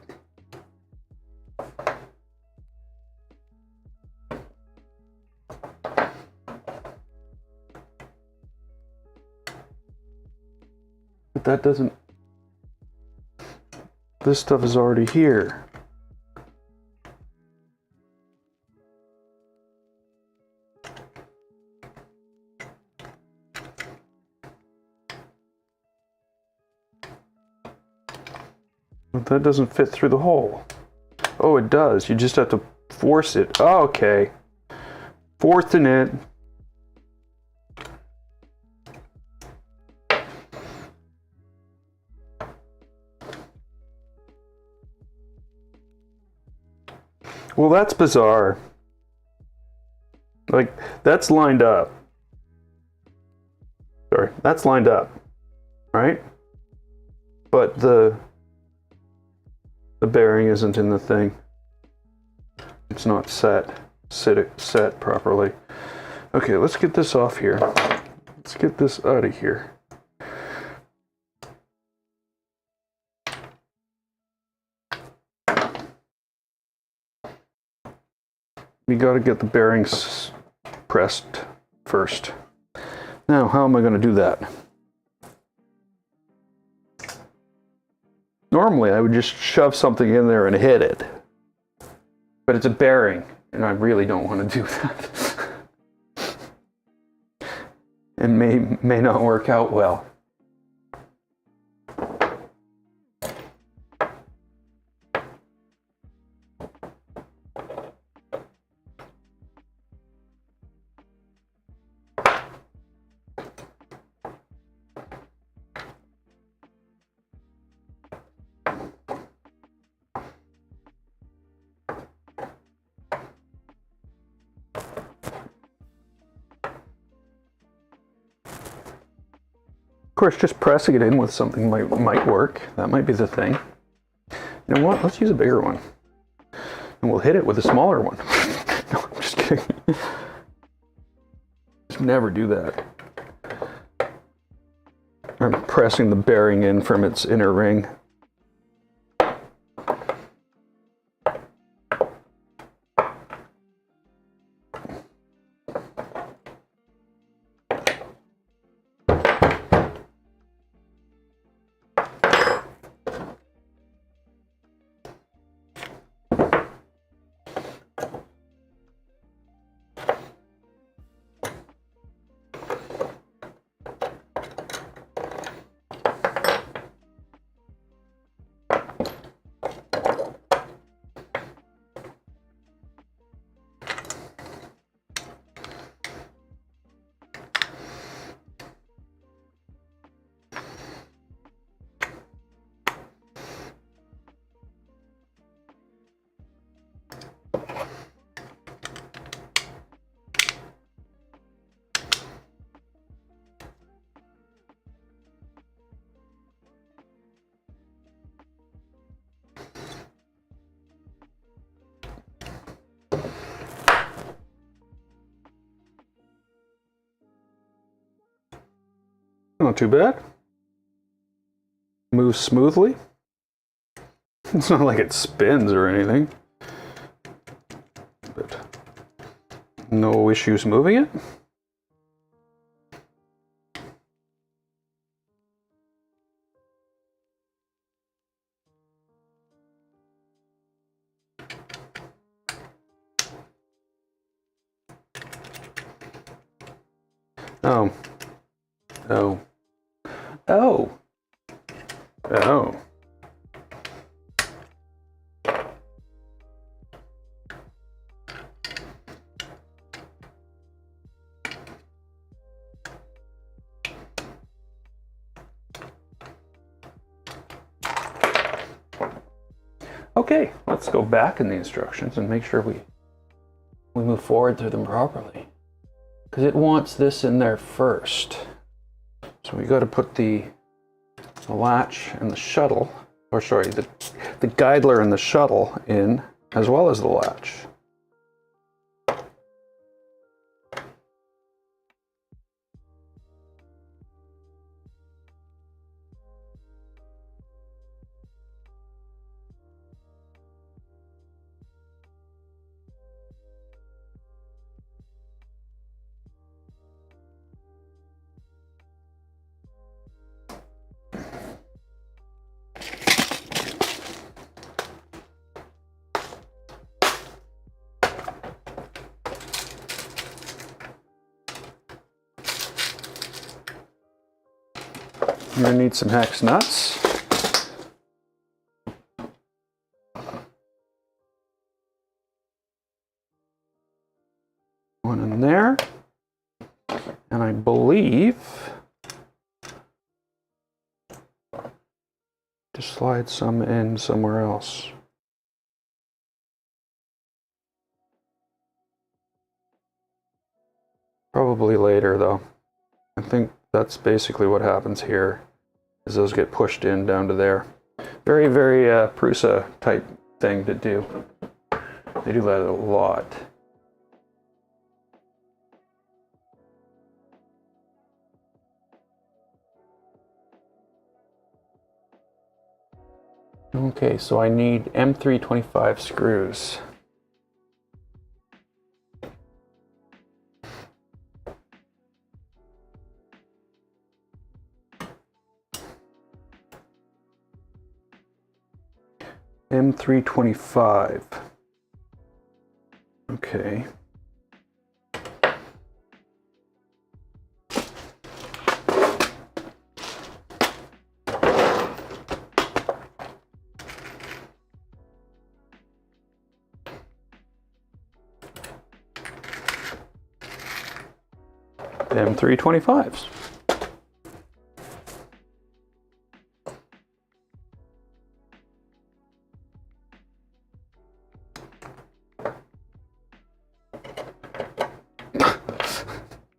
[SPEAKER 1] But that doesn't... This stuff is already here. But that doesn't fit through the hole. Oh, it does. You just have to force it. Oh, okay. Forcing it. Well, that's bizarre. Like, that's lined up. Sorry, that's lined up, right? But the bearing isn't in the thing. It's not set properly. Okay, let's get this off here. Let's get this out of here. We got to get the bearings pressed first. Now, how am I going to do that? Normally, I would just shove something in there and hit it. But it's a bearing, and I really don't want to do that. It may not work out well. Of course, just pressing it in with something might work. That might be the thing. You know what? Let's use a bigger one. And we'll hit it with a smaller one. No, I'm just kidding. Just never do that. I'm pressing the bearing in from its inner ring. Not too bad. Moves smoothly. It's not like it spins or anything. But no issues moving it. Oh. Oh. Oh. Oh. Okay, let's go back in the instructions and make sure we move forward through them properly. Because it wants this in there first. So we got to put the latch and the shuttle, or sorry, the guidler and the shuttle in, as well as the latch. You're gonna need some hex nuts. Just slide some in somewhere else. Probably later though. I think that's basically what happens here, is those get pushed in down to there. Very, very Prusa type thing to do. They do that a lot. Okay, so I need M325 screws. M325. Okay. M325s.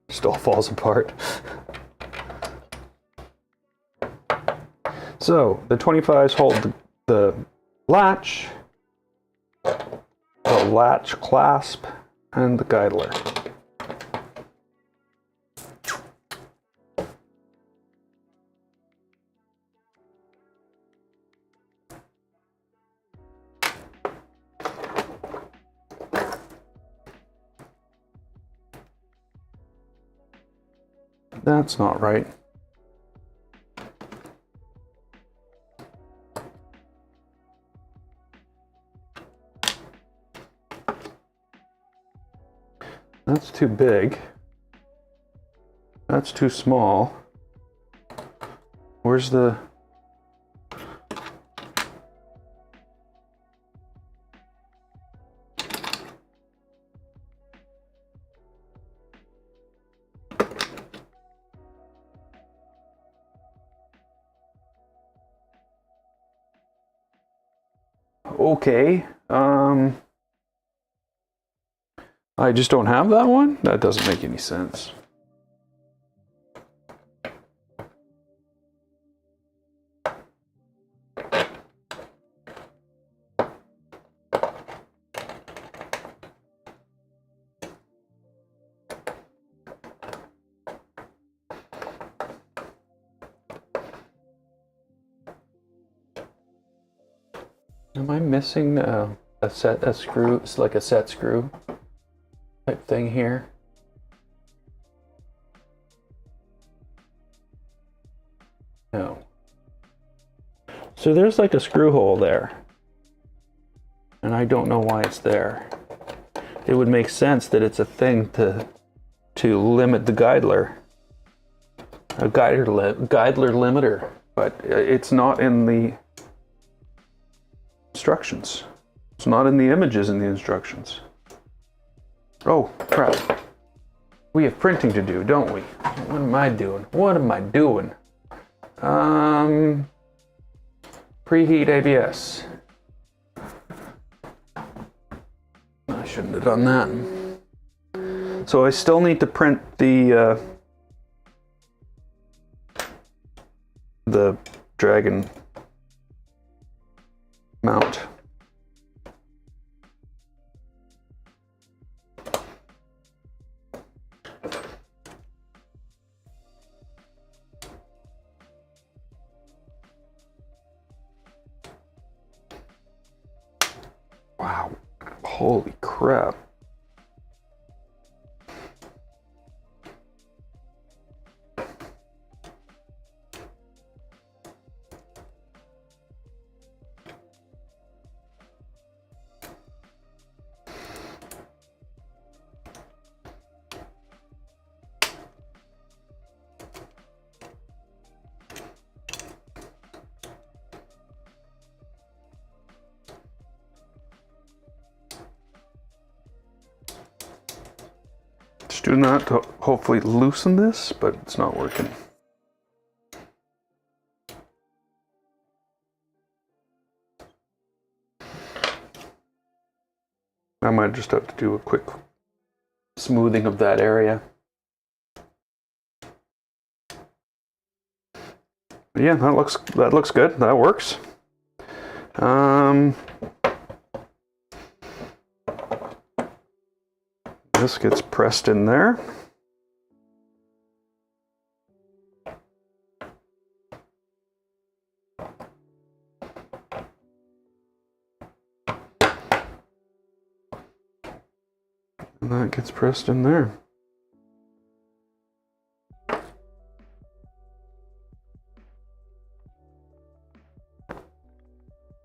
[SPEAKER 1] Still falls apart. So the 25s hold the latch clasp, and the guidler. That's not right. That's too big. That's too small. Where's the... Okay, I just don't have that one? That doesn't make any sense. Am I missing a screw? It's like a set screw type thing here. No. So there's like a screw hole there, and I don't know why it's there. It would make sense that it's a thing to limit the guidler, a guidler limiter, but it's not in the instructions. It's not in the images in the instructions. Oh, crap. We have printing to do, don't we? What am I doing? What am I doing? Preheat ABS. I shouldn't have done that. So I still need to print the dragon mount. Wow, holy crap. Doing that to hopefully loosen this, but it's not working. I might just have to do a quick smoothing of that area. But yeah, that looks good. That works. This gets pressed in there. And that gets pressed in there.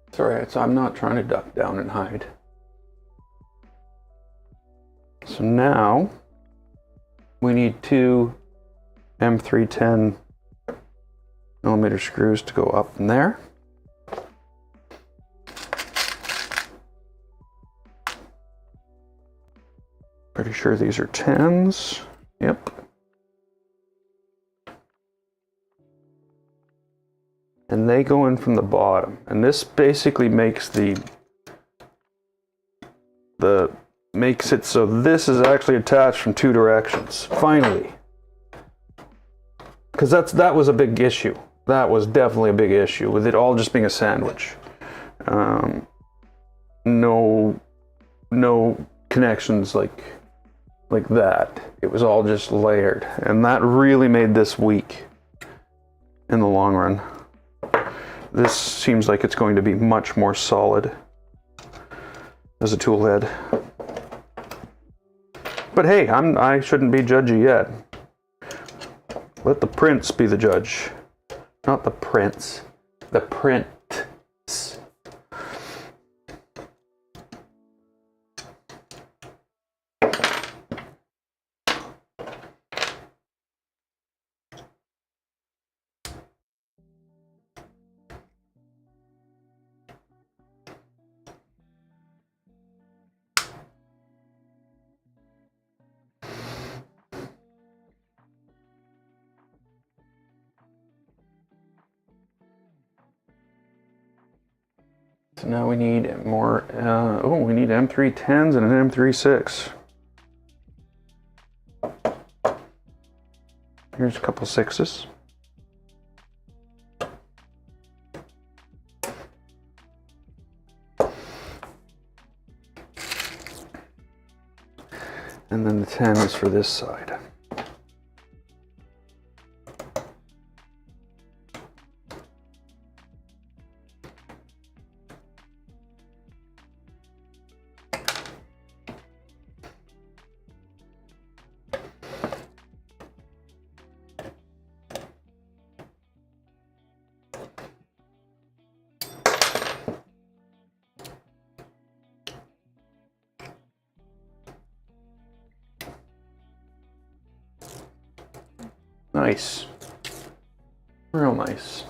[SPEAKER 1] It's all right, so I'm not trying to duck down and hide. So now we need 2 M310 millimeter screws to go up in there. Pretty sure these are 10s. Yep. And they go in from the bottom. And this basically makes makes it so this is actually attached from 2 directions. Finally. Because that was a big issue. That was definitely a big issue with it all just being a sandwich. No connections like that. It was all just layered, and that really made this weak in the long run. This seems like it's going to be much more solid as a tool head. But hey, I shouldn't be judgy yet. Let the prints be the judge. Not the prints. The prints. So now we need more, we need M310s and an M36. Here's a couple 6s. And then the 10 is for this side. Nice. Real nice.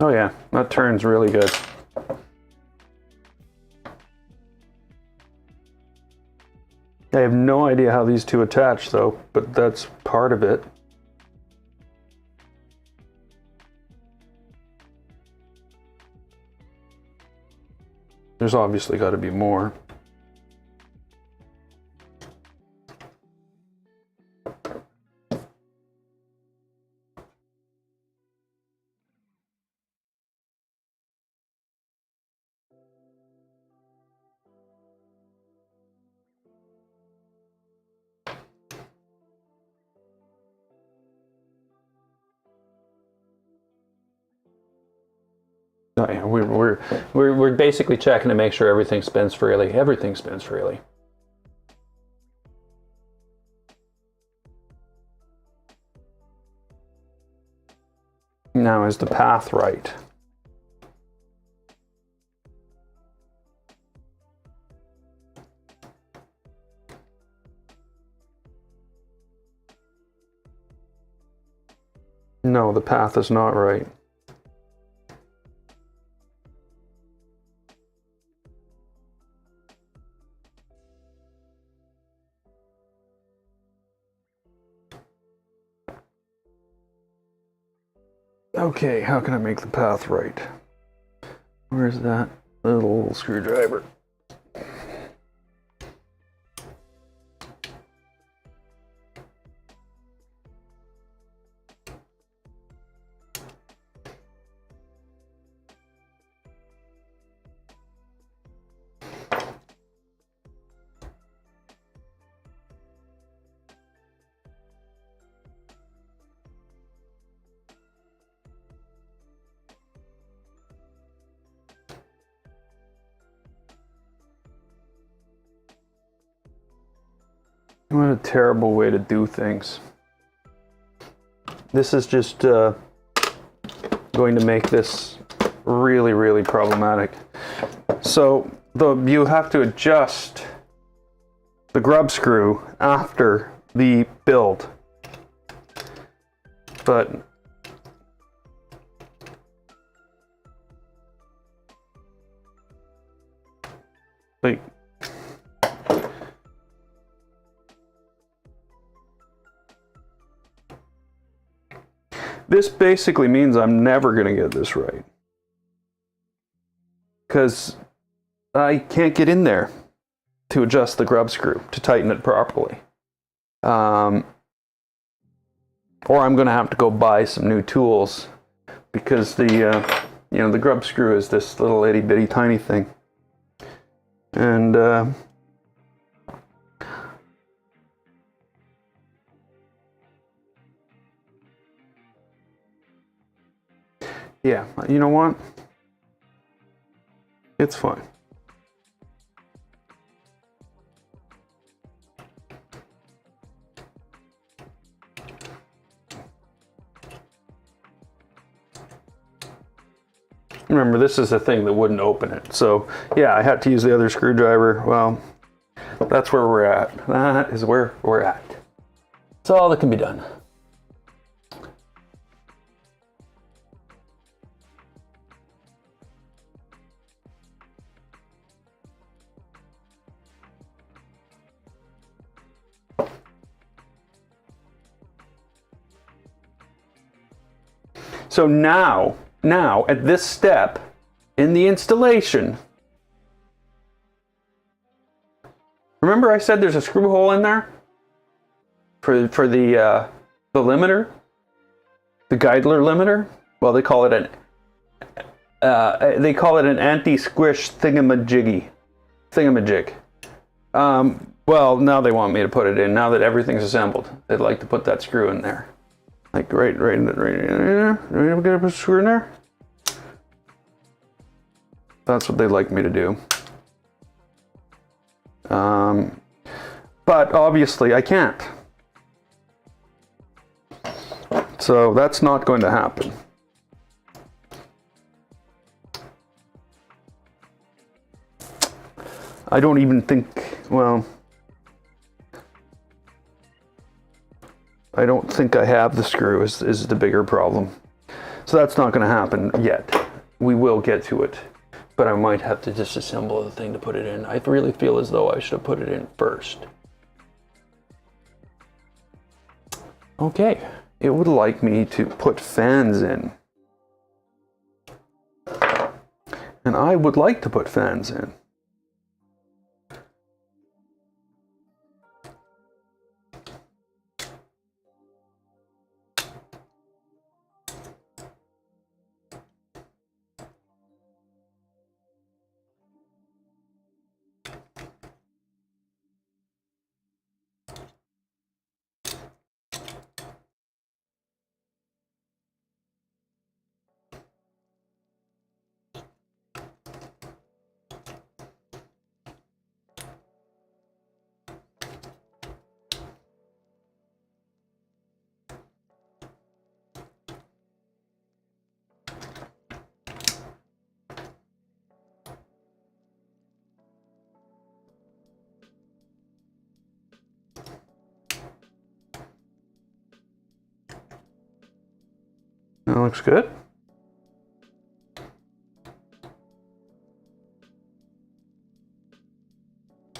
[SPEAKER 1] Oh yeah, that turns really good. I have no idea how these two attach though, but that's part of it. There's obviously got to be more. Oh, yeah, we're basically checking to make sure everything spins freely. Everything spins freely. Now, is the path right? No, the path is not right. Okay, how can I make the path right? Where's that little screwdriver? What a terrible way to do things. This is just going to make this really, really problematic. So you have to adjust the grub screw after the build. But like, this basically means I'm never going to get this right, because I can't get in there to adjust the grub screw to tighten it properly. Or I'm going to have to go buy some new tools, because the the grub screw is this little itty bitty tiny thing, and yeah, you know what? It's fine. Remember, this is a thing that wouldn't open it. So yeah, I had to use the other screwdriver. Well, that's where we're at. That is where we're at. That's all that can be done. So now at this step in the installation, remember I said there's a screw hole in there for the limiter, the Geidler limiter. Well, they call it an anti-squish thingamajig. Well, now they want me to put it in. Now that everything's assembled, they'd like to put that screw in there. Like right in there. Are we gonna put a screw in there? That's what they'd like me to do. But obviously I can't. So that's not going to happen. I don't even think, well, I don't think I have the screw is the bigger problem. So that's not going to happen yet. We will get to it, but I might have to disassemble the thing to put it in. I really feel as though I should have put it in first. Okay, it would like me to put fans in. And I would like to put fans in. That looks good.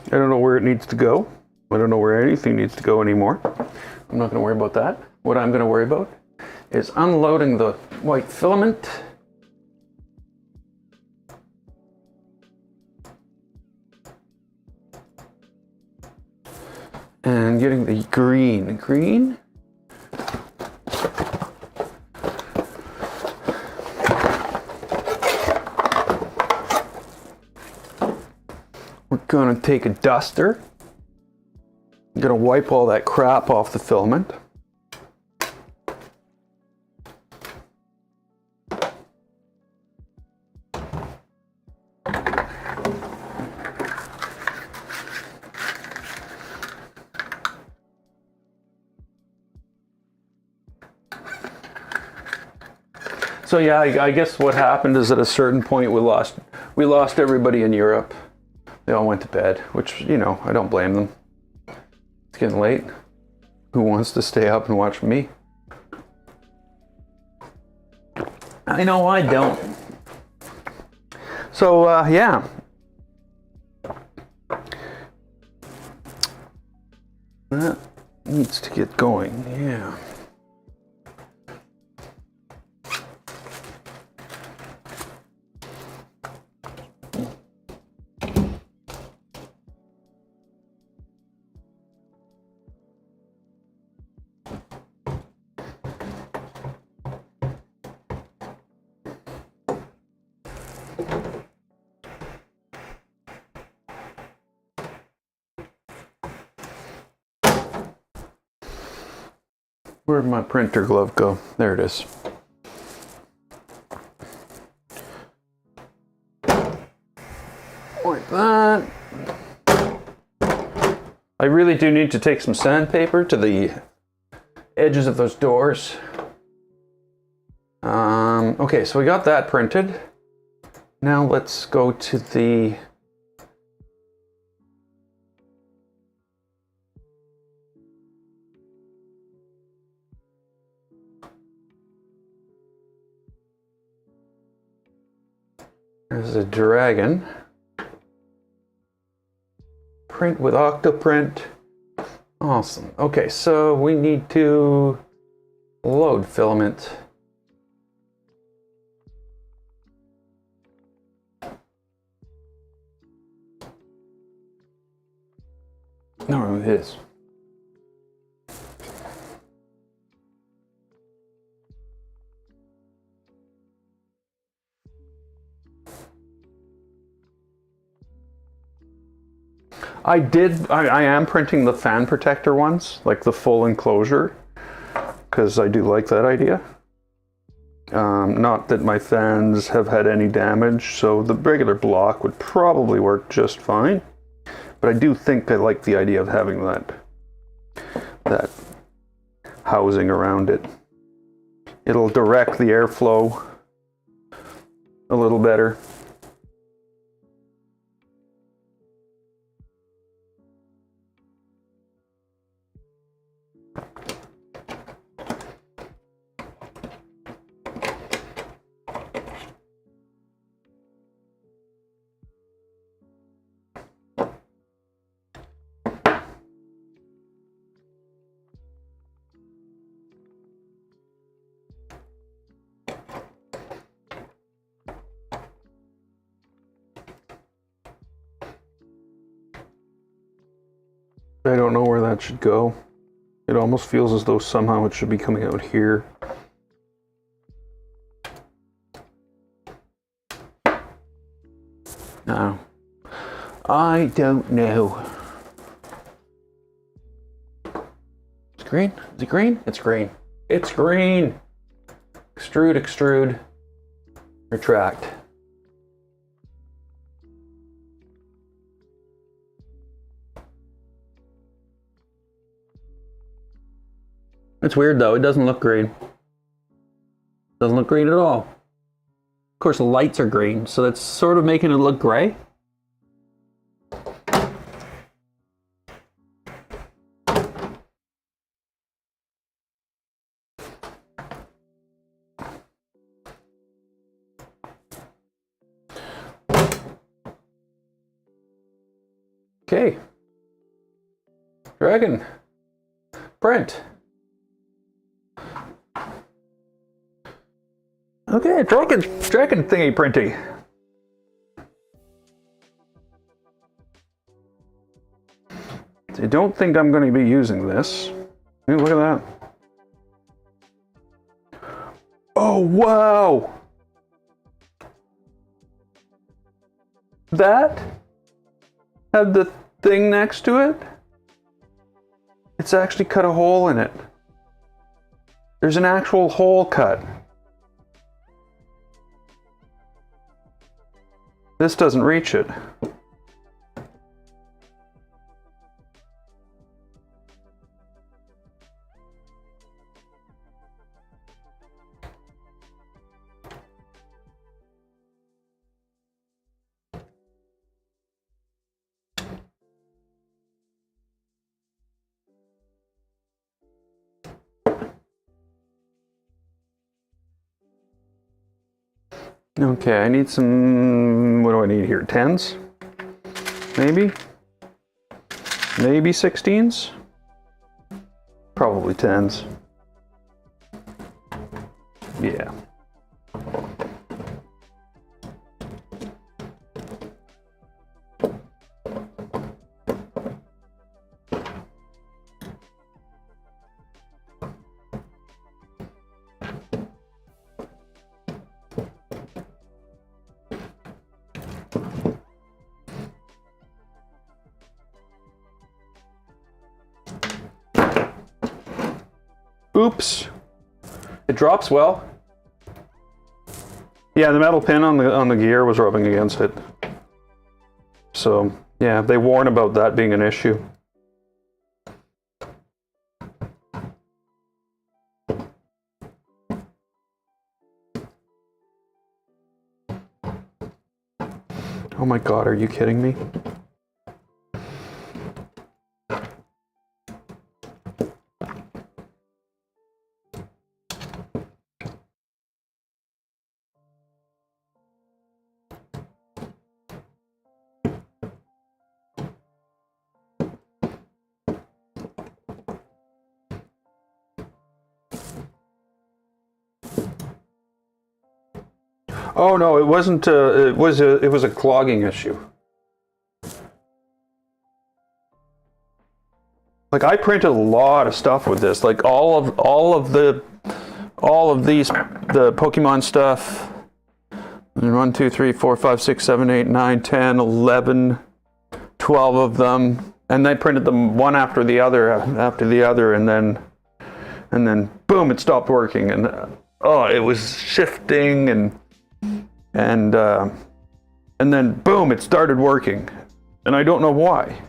[SPEAKER 1] I don't know where it needs to go. I don't know where anything needs to go anymore. I'm not going to worry about that. What I'm going to worry about is unloading the white filament. And getting the green. We're gonna take a duster. I'm gonna wipe all that crap off the filament. So yeah, I guess what happened is at a certain point we lost everybody in Europe. They all went to bed, which, you know, I don't blame them. It's getting late. Who wants to stay up and watch me? I know I don't. So yeah. That needs to get going, yeah. Where'd my printer glove go? There it is. Like that. I really do need to take some sandpaper to the edges of those doors. Okay, so we got that printed. Now let's go to the there's a dragon. Print with Octoprint. Awesome. Okay, so we need to load filament. No, it is. I am printing the fan protector ones, like the full enclosure, because I do like that idea. Not that my fans have had any damage, so the regular block would probably work just fine. But I do think I like the idea of having that housing around it. It'll direct the airflow a little better. I don't know where that should go. It almost feels as though somehow it should be coming out here. No. I don't know. It's green? Is it green? It's green. It's green! Extrude, extrude, retract. It's weird though, it doesn't look green. Doesn't look green at all. Of course the lights are green, so that's sort of making it look gray. Okay. Dragon. Print. Okay, dragon thingy printy. I don't think I'm going to be using this. Hey, look at that. Oh, wow! That had the thing next to it. It's actually cut a hole in it. There's an actual hole cut. This doesn't reach it. Okay, I need some, what do I need here? 10s? Maybe? Maybe 16s? Probably 10s. Yeah. Oops. It drops well. Yeah, the metal pin on the gear was rubbing against it. So, yeah, they warn about that being an issue. Oh my god, are you kidding me? Oh no, it wasn't. It was a clogging issue. Like I printed a lot of stuff with this. Like all of these the Pokemon stuff. 1, 2, 3, 4, 5, 6, 7, 8, 9, 10, 11, 12 of them, and I printed them one after the other, and then boom, it stopped working, and oh, it was shifting and then boom, it started working, and I don't know why.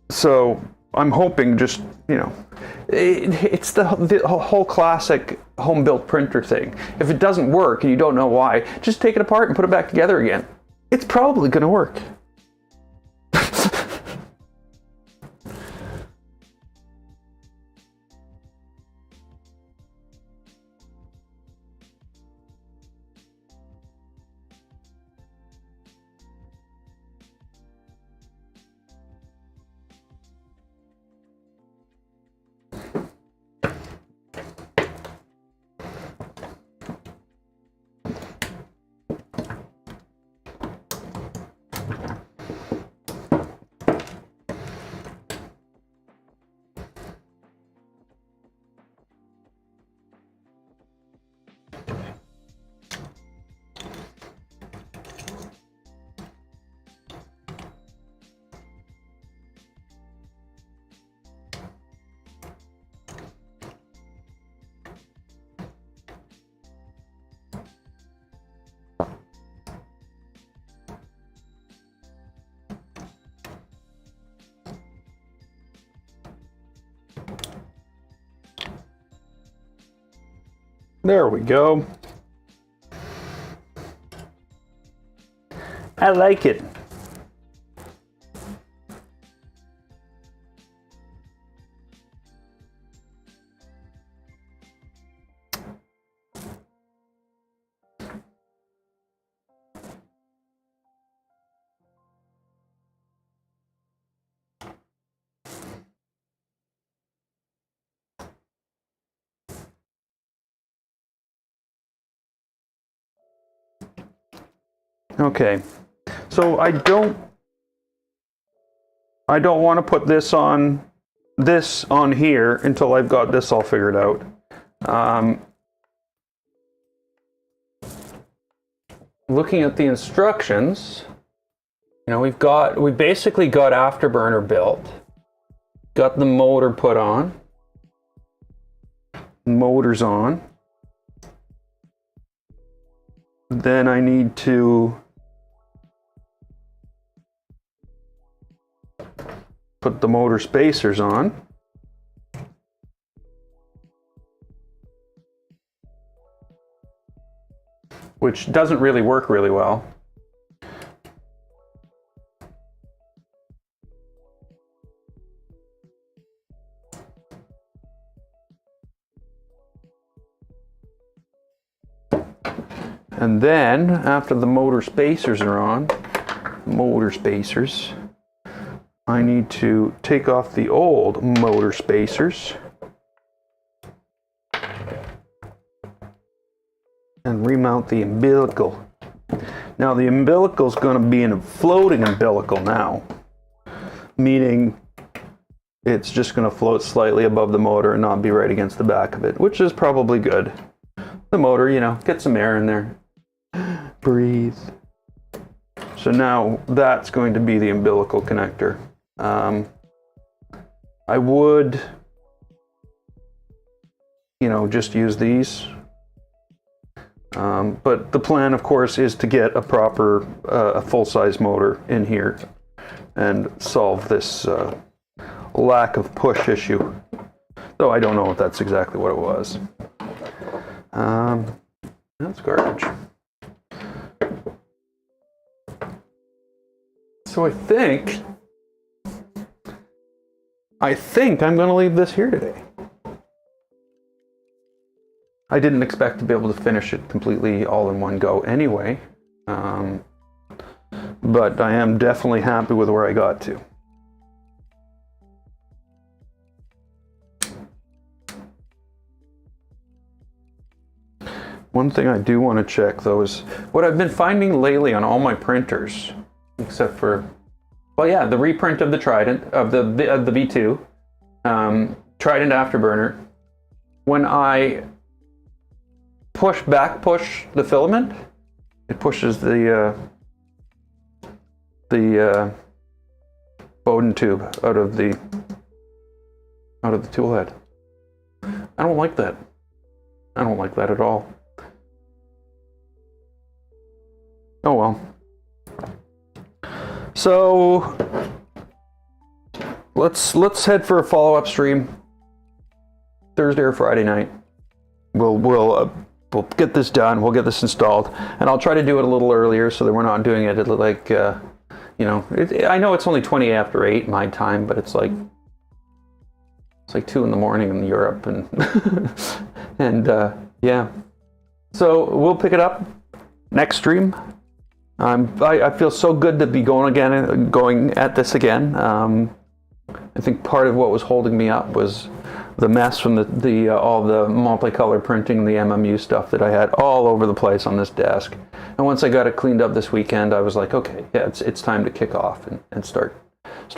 [SPEAKER 1] So I'm hoping, just it's the whole classic home built printer thing. If it doesn't work and you don't know why, just take it apart and put it back together again. It's probably going to work. There we go. I like it. Okay, so I don't want to put this on here until I've got this all figured out. Looking at the instructions, you know, we basically got Afterburner built, got the motor put on, motor's on. Then I need to put the motor spacers on. Which doesn't really work really well. And then, after the motor spacers are on, I need to take off the old motor spacers and remount the umbilical. Now the umbilical is going to be in a floating umbilical now, meaning it's just going to float slightly above the motor and not be right against the back of it, which is probably good. The motor, you know, get some air in there. Breathe. So now that's going to be the umbilical connector. I would, you know, just use these. But the plan, of course, is to get a proper, a full-size motor in here and solve this lack of push issue. Though I don't know if that's exactly what it was. That's garbage. So I think I'm going to leave this here today. I didn't expect to be able to finish it completely all in one go anyway, but I am definitely happy with where I got to. One thing I do want to check though is what I've been finding lately on all my printers, except for, well, yeah, the reprint of the Trident, of the V2, Trident Afterburner. When I push the filament, it pushes the Bowden tube out of the tool head. I don't like that. I don't like that at all. Oh well. So let's head for a follow-up stream Thursday or Friday night. We'll get this done. We'll get this installed, and I'll try to do it a little earlier so that we're not doing it at like you know. I know it's only 20 after 8 my time, but it's like 2 in the morning in Europe, and and yeah. So we'll pick it up next stream. I feel so good to be going at this again. I think part of what was holding me up was the mess from all the multicolor printing, the MMU stuff that I had all over the place on this desk. And once I got it cleaned up this weekend, I was like, okay, yeah, it's time to kick off and start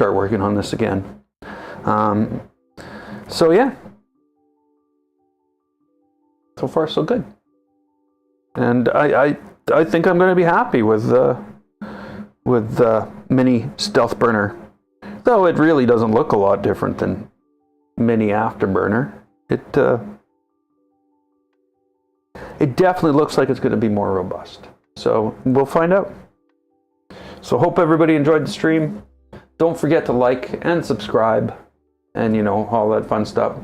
[SPEAKER 1] working on this again. So yeah, so far so good. And I think I'm going to be happy with Mini Stealthburner, though it really doesn't look a lot different than Mini Afterburner. It definitely looks like it's going to be more robust. So we'll find out. So hope everybody enjoyed the stream. Don't forget to like and subscribe, and you know, all that fun stuff.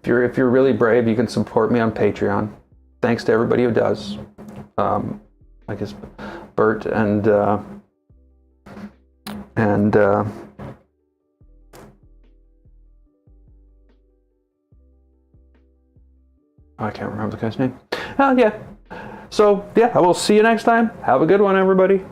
[SPEAKER 1] If you're really brave, you can support me on Patreon. Thanks to everybody who does. I guess Bert and I can't remember the guy's name. Oh yeah. So yeah, I will see you next time. Have a good one, everybody.